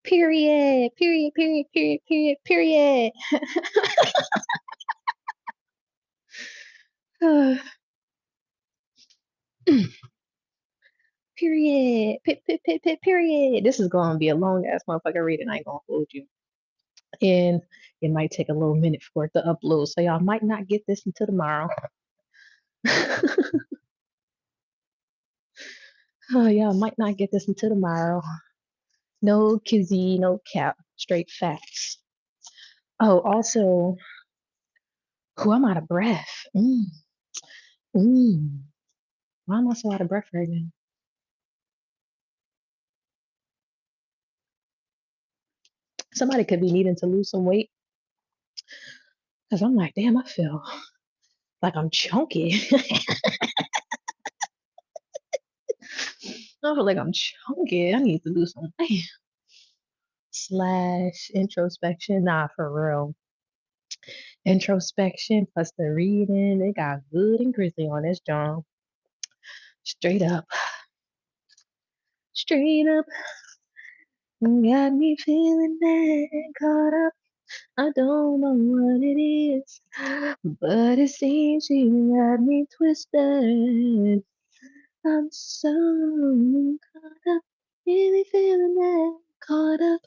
Period. Period. Period. Period. Period. Period. Period. Period. This is going to be a long ass motherfucker reading. I ain't going to hold you. And it might take a little minute for it to upload. So y'all might not get this until tomorrow. Oh, y'all might not get this until tomorrow. No kizzy, no cap, straight facts. Oh, also, I'm out of breath. Mm. Why am I so out of breath right now? Somebody could be needing to lose some weight. Because I'm like, damn, I feel like I'm chunky. I feel like I'm chunky. I need to do some slash introspection. Nah, for real. Introspection plus the reading. They got good and grizzly on this John. Straight up. Straight up. Got me feeling that caught up. I don't know what it is, but it seems you got me twisted. I'm so caught up. Really feeling that caught up.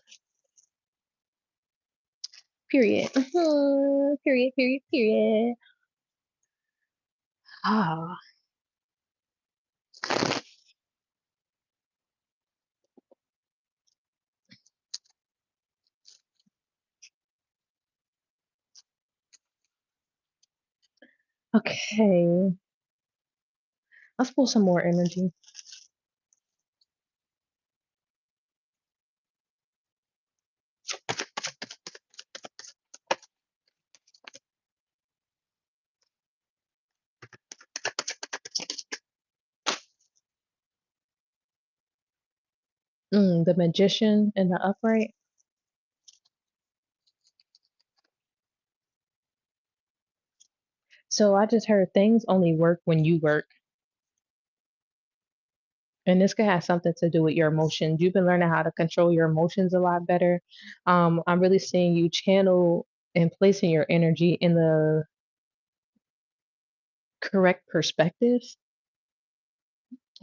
Period. Period, period, period. Ah, Okay, let's pull some more energy. The magician in the upright. So I just heard things only work when you work. And this could have something to do with your emotions. You've been learning how to control your emotions a lot better. I'm really seeing you channel and placing your energy in the correct perspectives.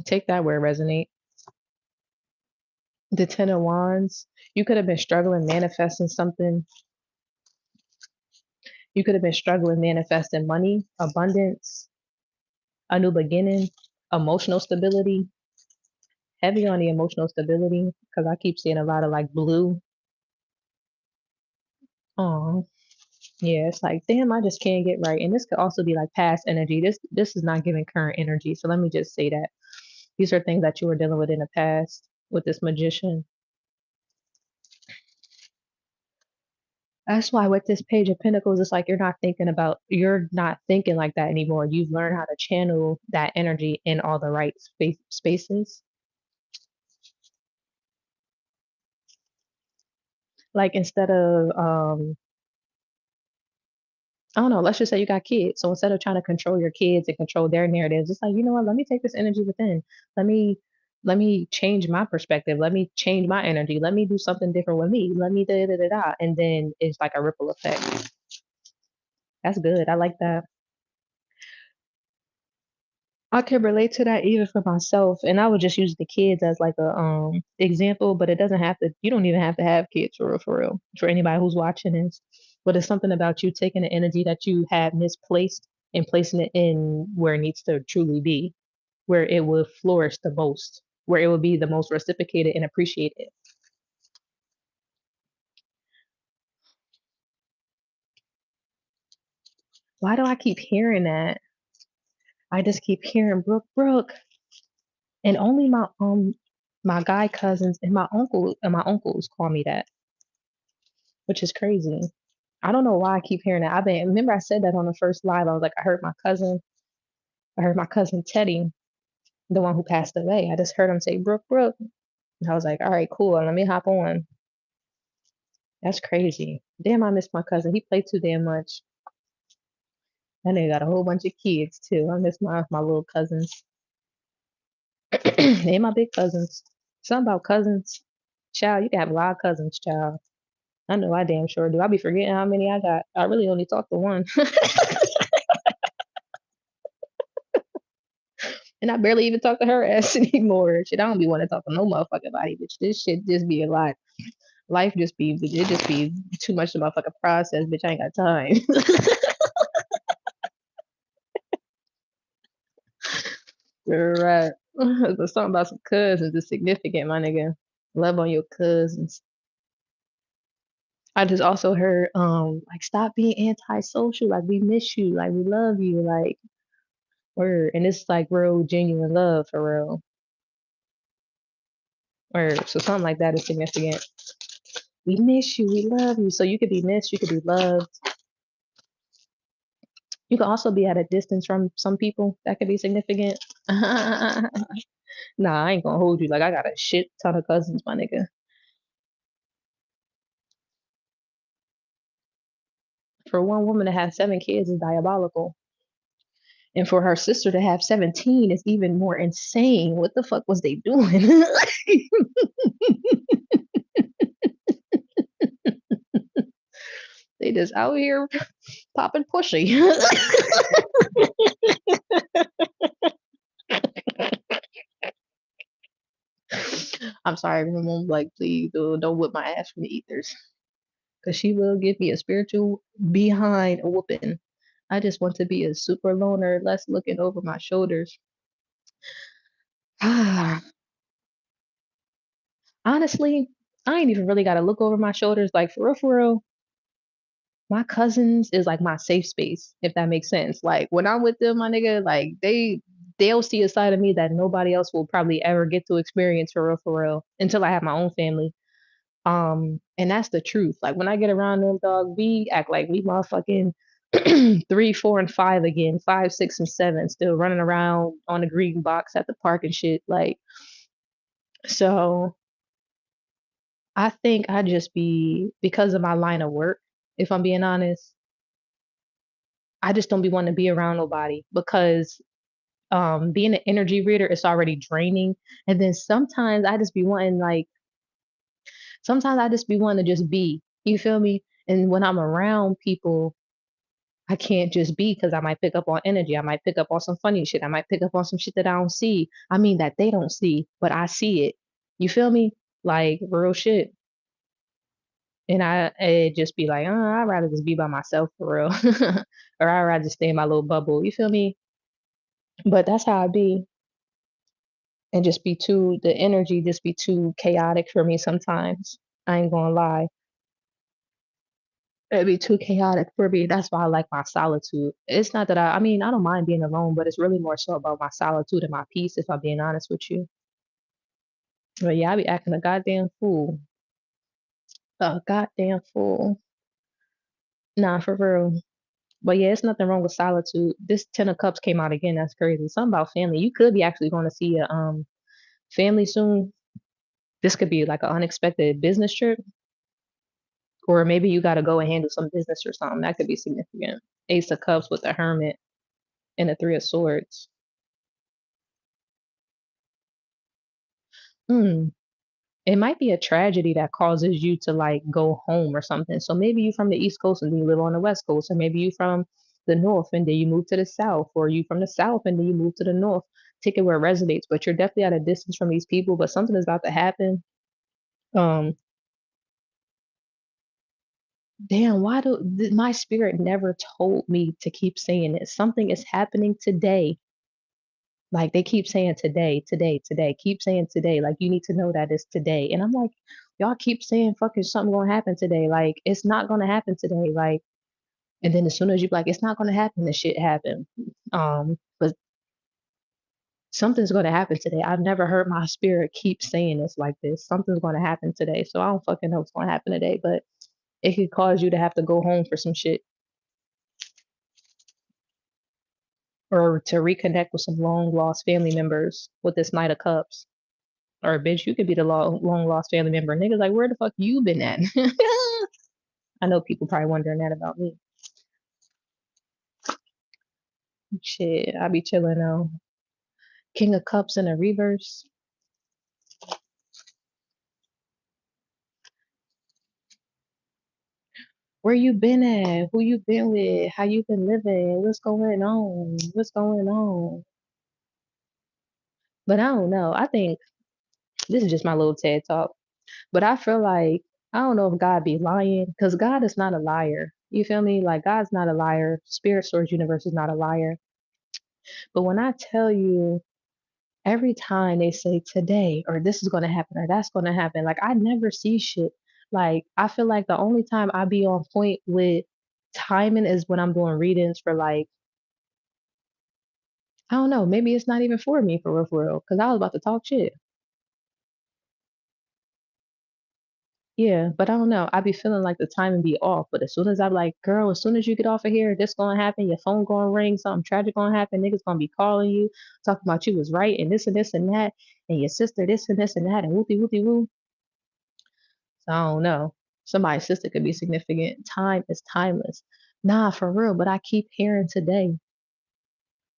Take that where it resonates. The Ten of Wands. You could have been struggling manifesting something. You could have been struggling manifesting money, abundance, a new beginning, emotional stability. Heavy on the emotional stability because I keep seeing a lot of like blue. Oh, yeah, it's like, damn, I just can't get right. And this could also be like past energy. This is not giving current energy. So let me just say that. These are things that you were dealing with in the past with this magician. That's why with this Page of Pentacles, it's like you're not thinking like that anymore. You've learned how to channel that energy in all the right spaces. Like instead of I don't know, let's just say you got kids. So instead of trying to control your kids and control their narratives, it's like, you know what, let me take this energy within. Let me let me change my perspective. Let me change my energy. Let me do something different with me. Let me da da da da. And then it's like a ripple effect. That's good. I like that. I can relate to that even for myself. And I would just use the kids as like a example, but it doesn't have to you don't even have to have kids for real for real. For anybody who's watching this. But it's something about you taking the energy that you had misplaced and placing it in where it needs to truly be, where it will flourish the most, where it will be the most reciprocated and appreciated. Why do I keep hearing that? I just keep hearing Brooke, Brooke, and only my guy cousins and my uncles call me that, which is crazy. I don't know why I keep hearing that. Remember I said that on the first live. I was like, I heard my cousin Teddy, the one who passed away. I just heard him say Brooke, Brooke. And I was like, all right, cool. Let me hop on. That's crazy. Damn, I miss my cousin. He played too damn much. That nigga got a whole bunch of kids too. I miss my little cousins. They my big cousins. Something about cousins. Child, you can have a lot of cousins, child. I know I damn sure do. I be forgetting how many I got. I really only talk to one. And I barely even talk to her ass anymore. Shit, I don't be want to talk to no motherfucking body, bitch. This shit just be a lot. Life just be too much to motherfucking process, bitch. I ain't got time. Right. There's something about some cousins is significant, my nigga. Love on your cousins. I just also heard, like stop being antisocial. Like we miss you. Like we love you. Like word. And it's like real genuine love for real. Word. So something like that is significant. We miss you. We love you. So you could be missed. You could be loved. You could also be at a distance from some people. That could be significant. Nah, I ain't gonna hold you. Like I got a shit ton of cousins, my nigga. For one woman to have 7 kids is diabolical. And for her sister to have 17 is even more insane. What the fuck was they doing? They just out here popping pushy. I'm sorry, mom. Like, please don't whip my ass from the ethers. Because she will give me a spiritual behind whooping. I just want to be a super loner, less looking over my shoulders. Honestly, I ain't even really got to look over my shoulders. Like, for real, My cousins is like my safe space, if that makes sense. Like when I'm with them, my nigga, like they'll see a side of me that nobody else will probably ever get to experience for real, until I have my own family. And that's the truth. Like when I get around them, dog, we act like we motherfucking three, four, and five again, five, six, and seven, still running around on the green box at the park and shit. Like, so I think I just be, because of my line of work, if I'm being honest, I just don't be wanting to be around nobody because being an energy reader is already draining. And then sometimes I just be wanting to just be. You feel me? And when I'm around people, I can't just be because I might pick up on energy. I might pick up on some funny shit. I might pick up on some shit that I don't see. I mean that they don't see, but I see it. You feel me? Like real shit. And it just be like, I'd rather just be by myself for real. Or I'd rather just stay in my little bubble. You feel me? But that's how I be. And just be too, the energy just be too chaotic for me sometimes. I ain't gonna lie. It'd be too chaotic for me. That's why I like my solitude. It's not that I mean, I don't mind being alone, but it's really more so about my solitude and my peace, if I'm being honest with you. But yeah, I be acting a goddamn fool. A goddamn fool. Nah, for real. But yeah, it's nothing wrong with solitude. This Ten of Cups came out again. That's crazy. Something about family. You could be actually going to see a family soon. This could be like an unexpected business trip, or maybe you got to go and handle some business or something. That could be significant. Ace of Cups with the Hermit and the Three of Swords. Hmm. It might be a tragedy that causes you to like go home or something. So maybe you from the East Coast and then you live on the West Coast, or maybe you from the North and then you move to the South, or you from the South and then you move to the North. Take it where it resonates, but you're definitely at a distance from these people. But something is about to happen. Um, Damn, my spirit never told me to keep saying it? Something is happening today. Like they keep saying today, today, today, keep saying today. Like you need to know that it's today. And I'm like, y'all keep saying fucking something gonna happen today. Like it's not gonna happen today. Like, and then as soon as you be like, it's not gonna happen, the shit happen. But something's gonna happen today. I've never heard my spirit keep saying this like this. Something's gonna happen today. So I don't fucking know what's gonna happen today, but it could cause you to have to go home for some shit or to reconnect with some long lost family members with this Knight of Cups. Or bitch, you could be the long lost family member. Niggas like, where the fuck you been at? I know people probably wondering that about me. Shit, I be chilling now. King of Cups in a reverse. Where you been at? Who you been with? How you been living? What's going on? What's going on? But I don't know. I think this is just my little TED talk. But I feel like I don't know if God be lying because God is not a liar. You feel me? Like God's not a liar. Spirit Source Universe is not a liar. But when I tell you every time they say today or this is going to happen or that's going to happen, like I never see shit. Like I feel like the only time I be on point with timing is when I'm doing readings for like, I don't know, maybe it's not even for me for real, because I was about to talk shit. Yeah, but I don't know. I be feeling like the timing be off. But as soon as I'm like, girl, as soon as you get off of here, this gonna happen, your phone gonna ring, something tragic gonna happen, niggas gonna be calling you, talking about you was right and this and that, and your sister this and this and that, and whoopie whoopie whoop. So I don't know. Somebody's sister could be significant. Time is timeless. Nah, for real, but I keep hearing today.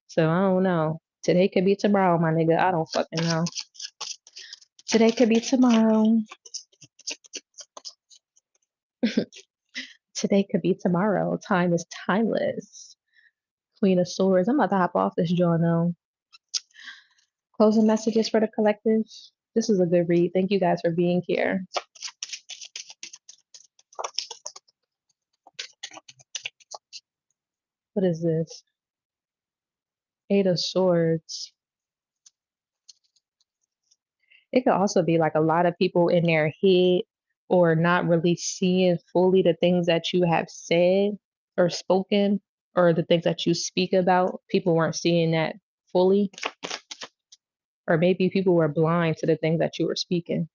So I don't know. Today could be tomorrow, my nigga. I don't fucking know. Today could be tomorrow. Today could be tomorrow. Time is timeless. Queen of Swords. I'm about to hop off this joint now. Closing messages for the collective. This is a good read. Thank you guys for being here. What is this? Eight of Swords. It could also be like a lot of people in their head or not really seeing fully the things that you have said or spoken, or the things that you speak about. People weren't seeing that fully, or maybe people were blind to the things that you were speaking.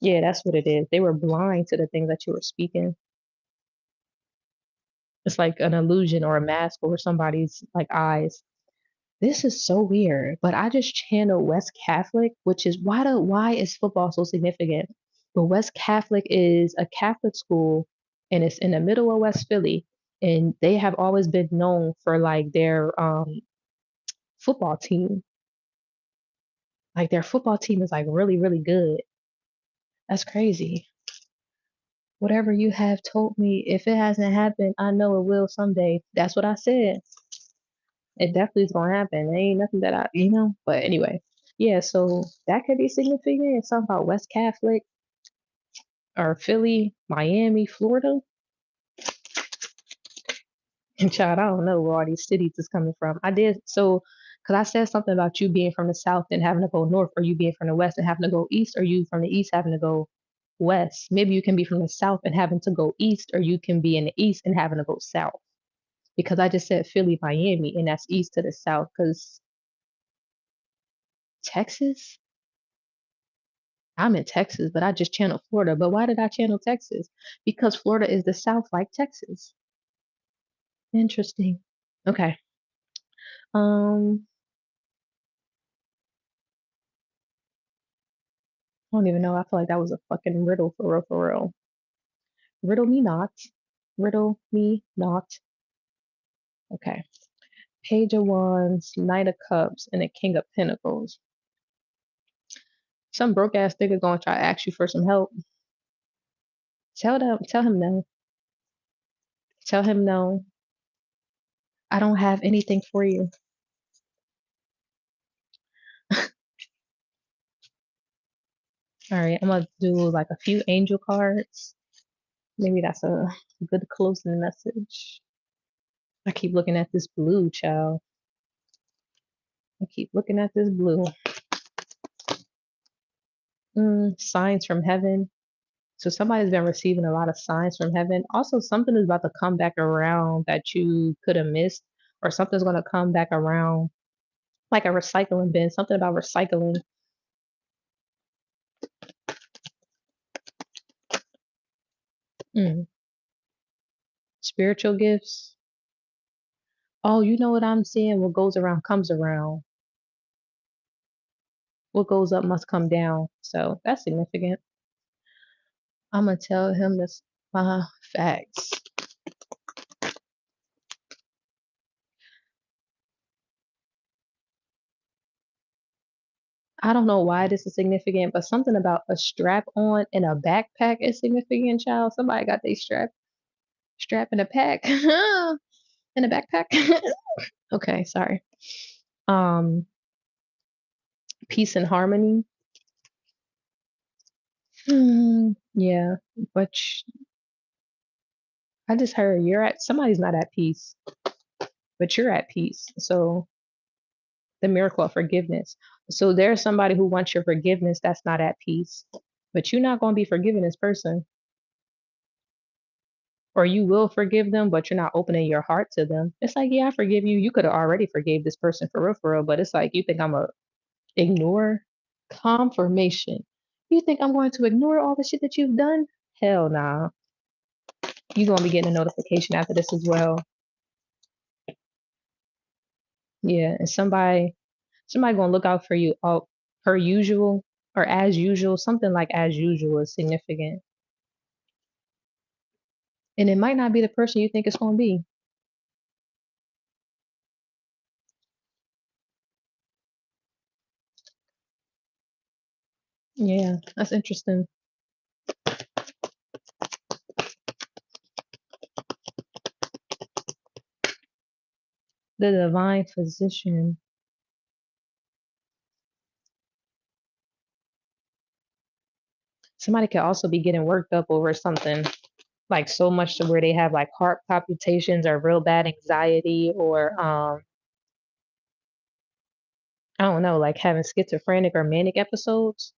Yeah, that's what it is. They were blind to the things that you were speaking. It's like an illusion or a mask over somebody's like eyes. This is so weird, but I just channel West Catholic, which is why is football so significant? But West Catholic is a Catholic school and it's in the middle of West Philly, and they have always been known for like their football team. Like their football team is like really, really good. That's crazy. Whatever you have told me, if it hasn't happened, I know it will someday. That's what I said. It definitely is gonna happen. There ain't nothing that but anyway. Yeah, so that could be significant. It's something about West Catholic or Philly, Miami, Florida. And child, I don't know where all these cities is coming from. I did so because I said something about you being from the south and having to go north, or you being from the west and having to go east, or you from the east having to go west. Maybe you can be from the south and having to go east, or you can be in the east and having to go south. Because I just said Philly, Miami, and that's east to the south. Because Texas, I'm in Texas, but I just channeled Florida. But why did I channel Texas? Because Florida is the South like Texas. Interesting. Okay. Um, I don't even know. I feel like that was a fucking riddle for real, for real. Riddle me not. Riddle me not. Okay. Page of Wands, Knight of Cups, and the King of Pentacles. Some broke ass nigga gonna try to ask you for some help. Tell him no. Tell him no. I don't have anything for you. All right, I'm gonna do like a few angel cards. Maybe that's a good closing message. I keep looking at this blue, child. I keep looking at this blue. Signs from heaven. So somebody's been receiving a lot of signs from heaven. Also, something is about to come back around that you could have missed, or something's going to come back around like a recycling bin. Something about recycling. Mm. Spiritual gifts. Oh, you know what I'm seeing? What goes around comes around. What goes up must come down. So that's significant. I'm gonna tell him this facts. I don't know why this is significant, but something about a strap on and a backpack is significant, child. Somebody got their strap in a pack in a backpack. Okay, sorry. Um, peace and harmony. Yeah, but I just heard somebody's not at peace, but you're at peace. So the miracle of forgiveness. So there's somebody who wants your forgiveness that's not at peace, but you're not going to be forgiving this person, or you will forgive them, but you're not opening your heart to them. It's like, yeah, I forgive you. You could have already forgave this person for real, but it's like you think I'm a ignore confirmation. You think I'm going to ignore all the shit that you've done? Hell nah. You're gonna be getting a notification after this as well. Yeah, and somebody gonna look out for you all per usual or as usual. Something like as usual is significant. And it might not be the person you think it's gonna be. Yeah, that's interesting. The divine physician. Somebody could also be getting worked up over something, like so much to where they have like heart palpitations or real bad anxiety, or I don't know, like having schizophrenic or manic episodes.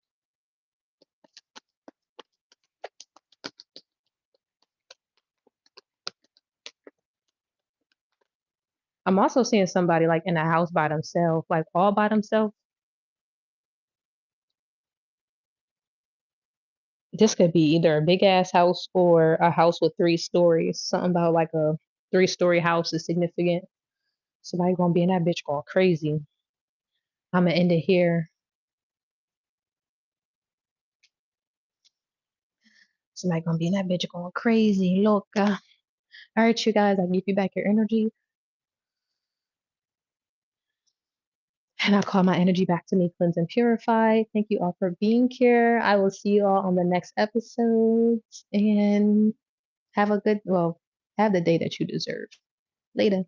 I'm also seeing somebody like in a house by themselves, like all by themselves. This could be either a big ass house or a house with 3 stories. Something about like a 3-story house is significant. Somebody gonna be in that bitch going crazy. I'm gonna end it here. Somebody gonna be in that bitch going crazy. Look, all right, you guys, I give you back your energy, and I call my energy back to me, cleanse and purify. Thank you all for being here. I will see you all on the next episode, and have a good, well, have the day that you deserve. Later.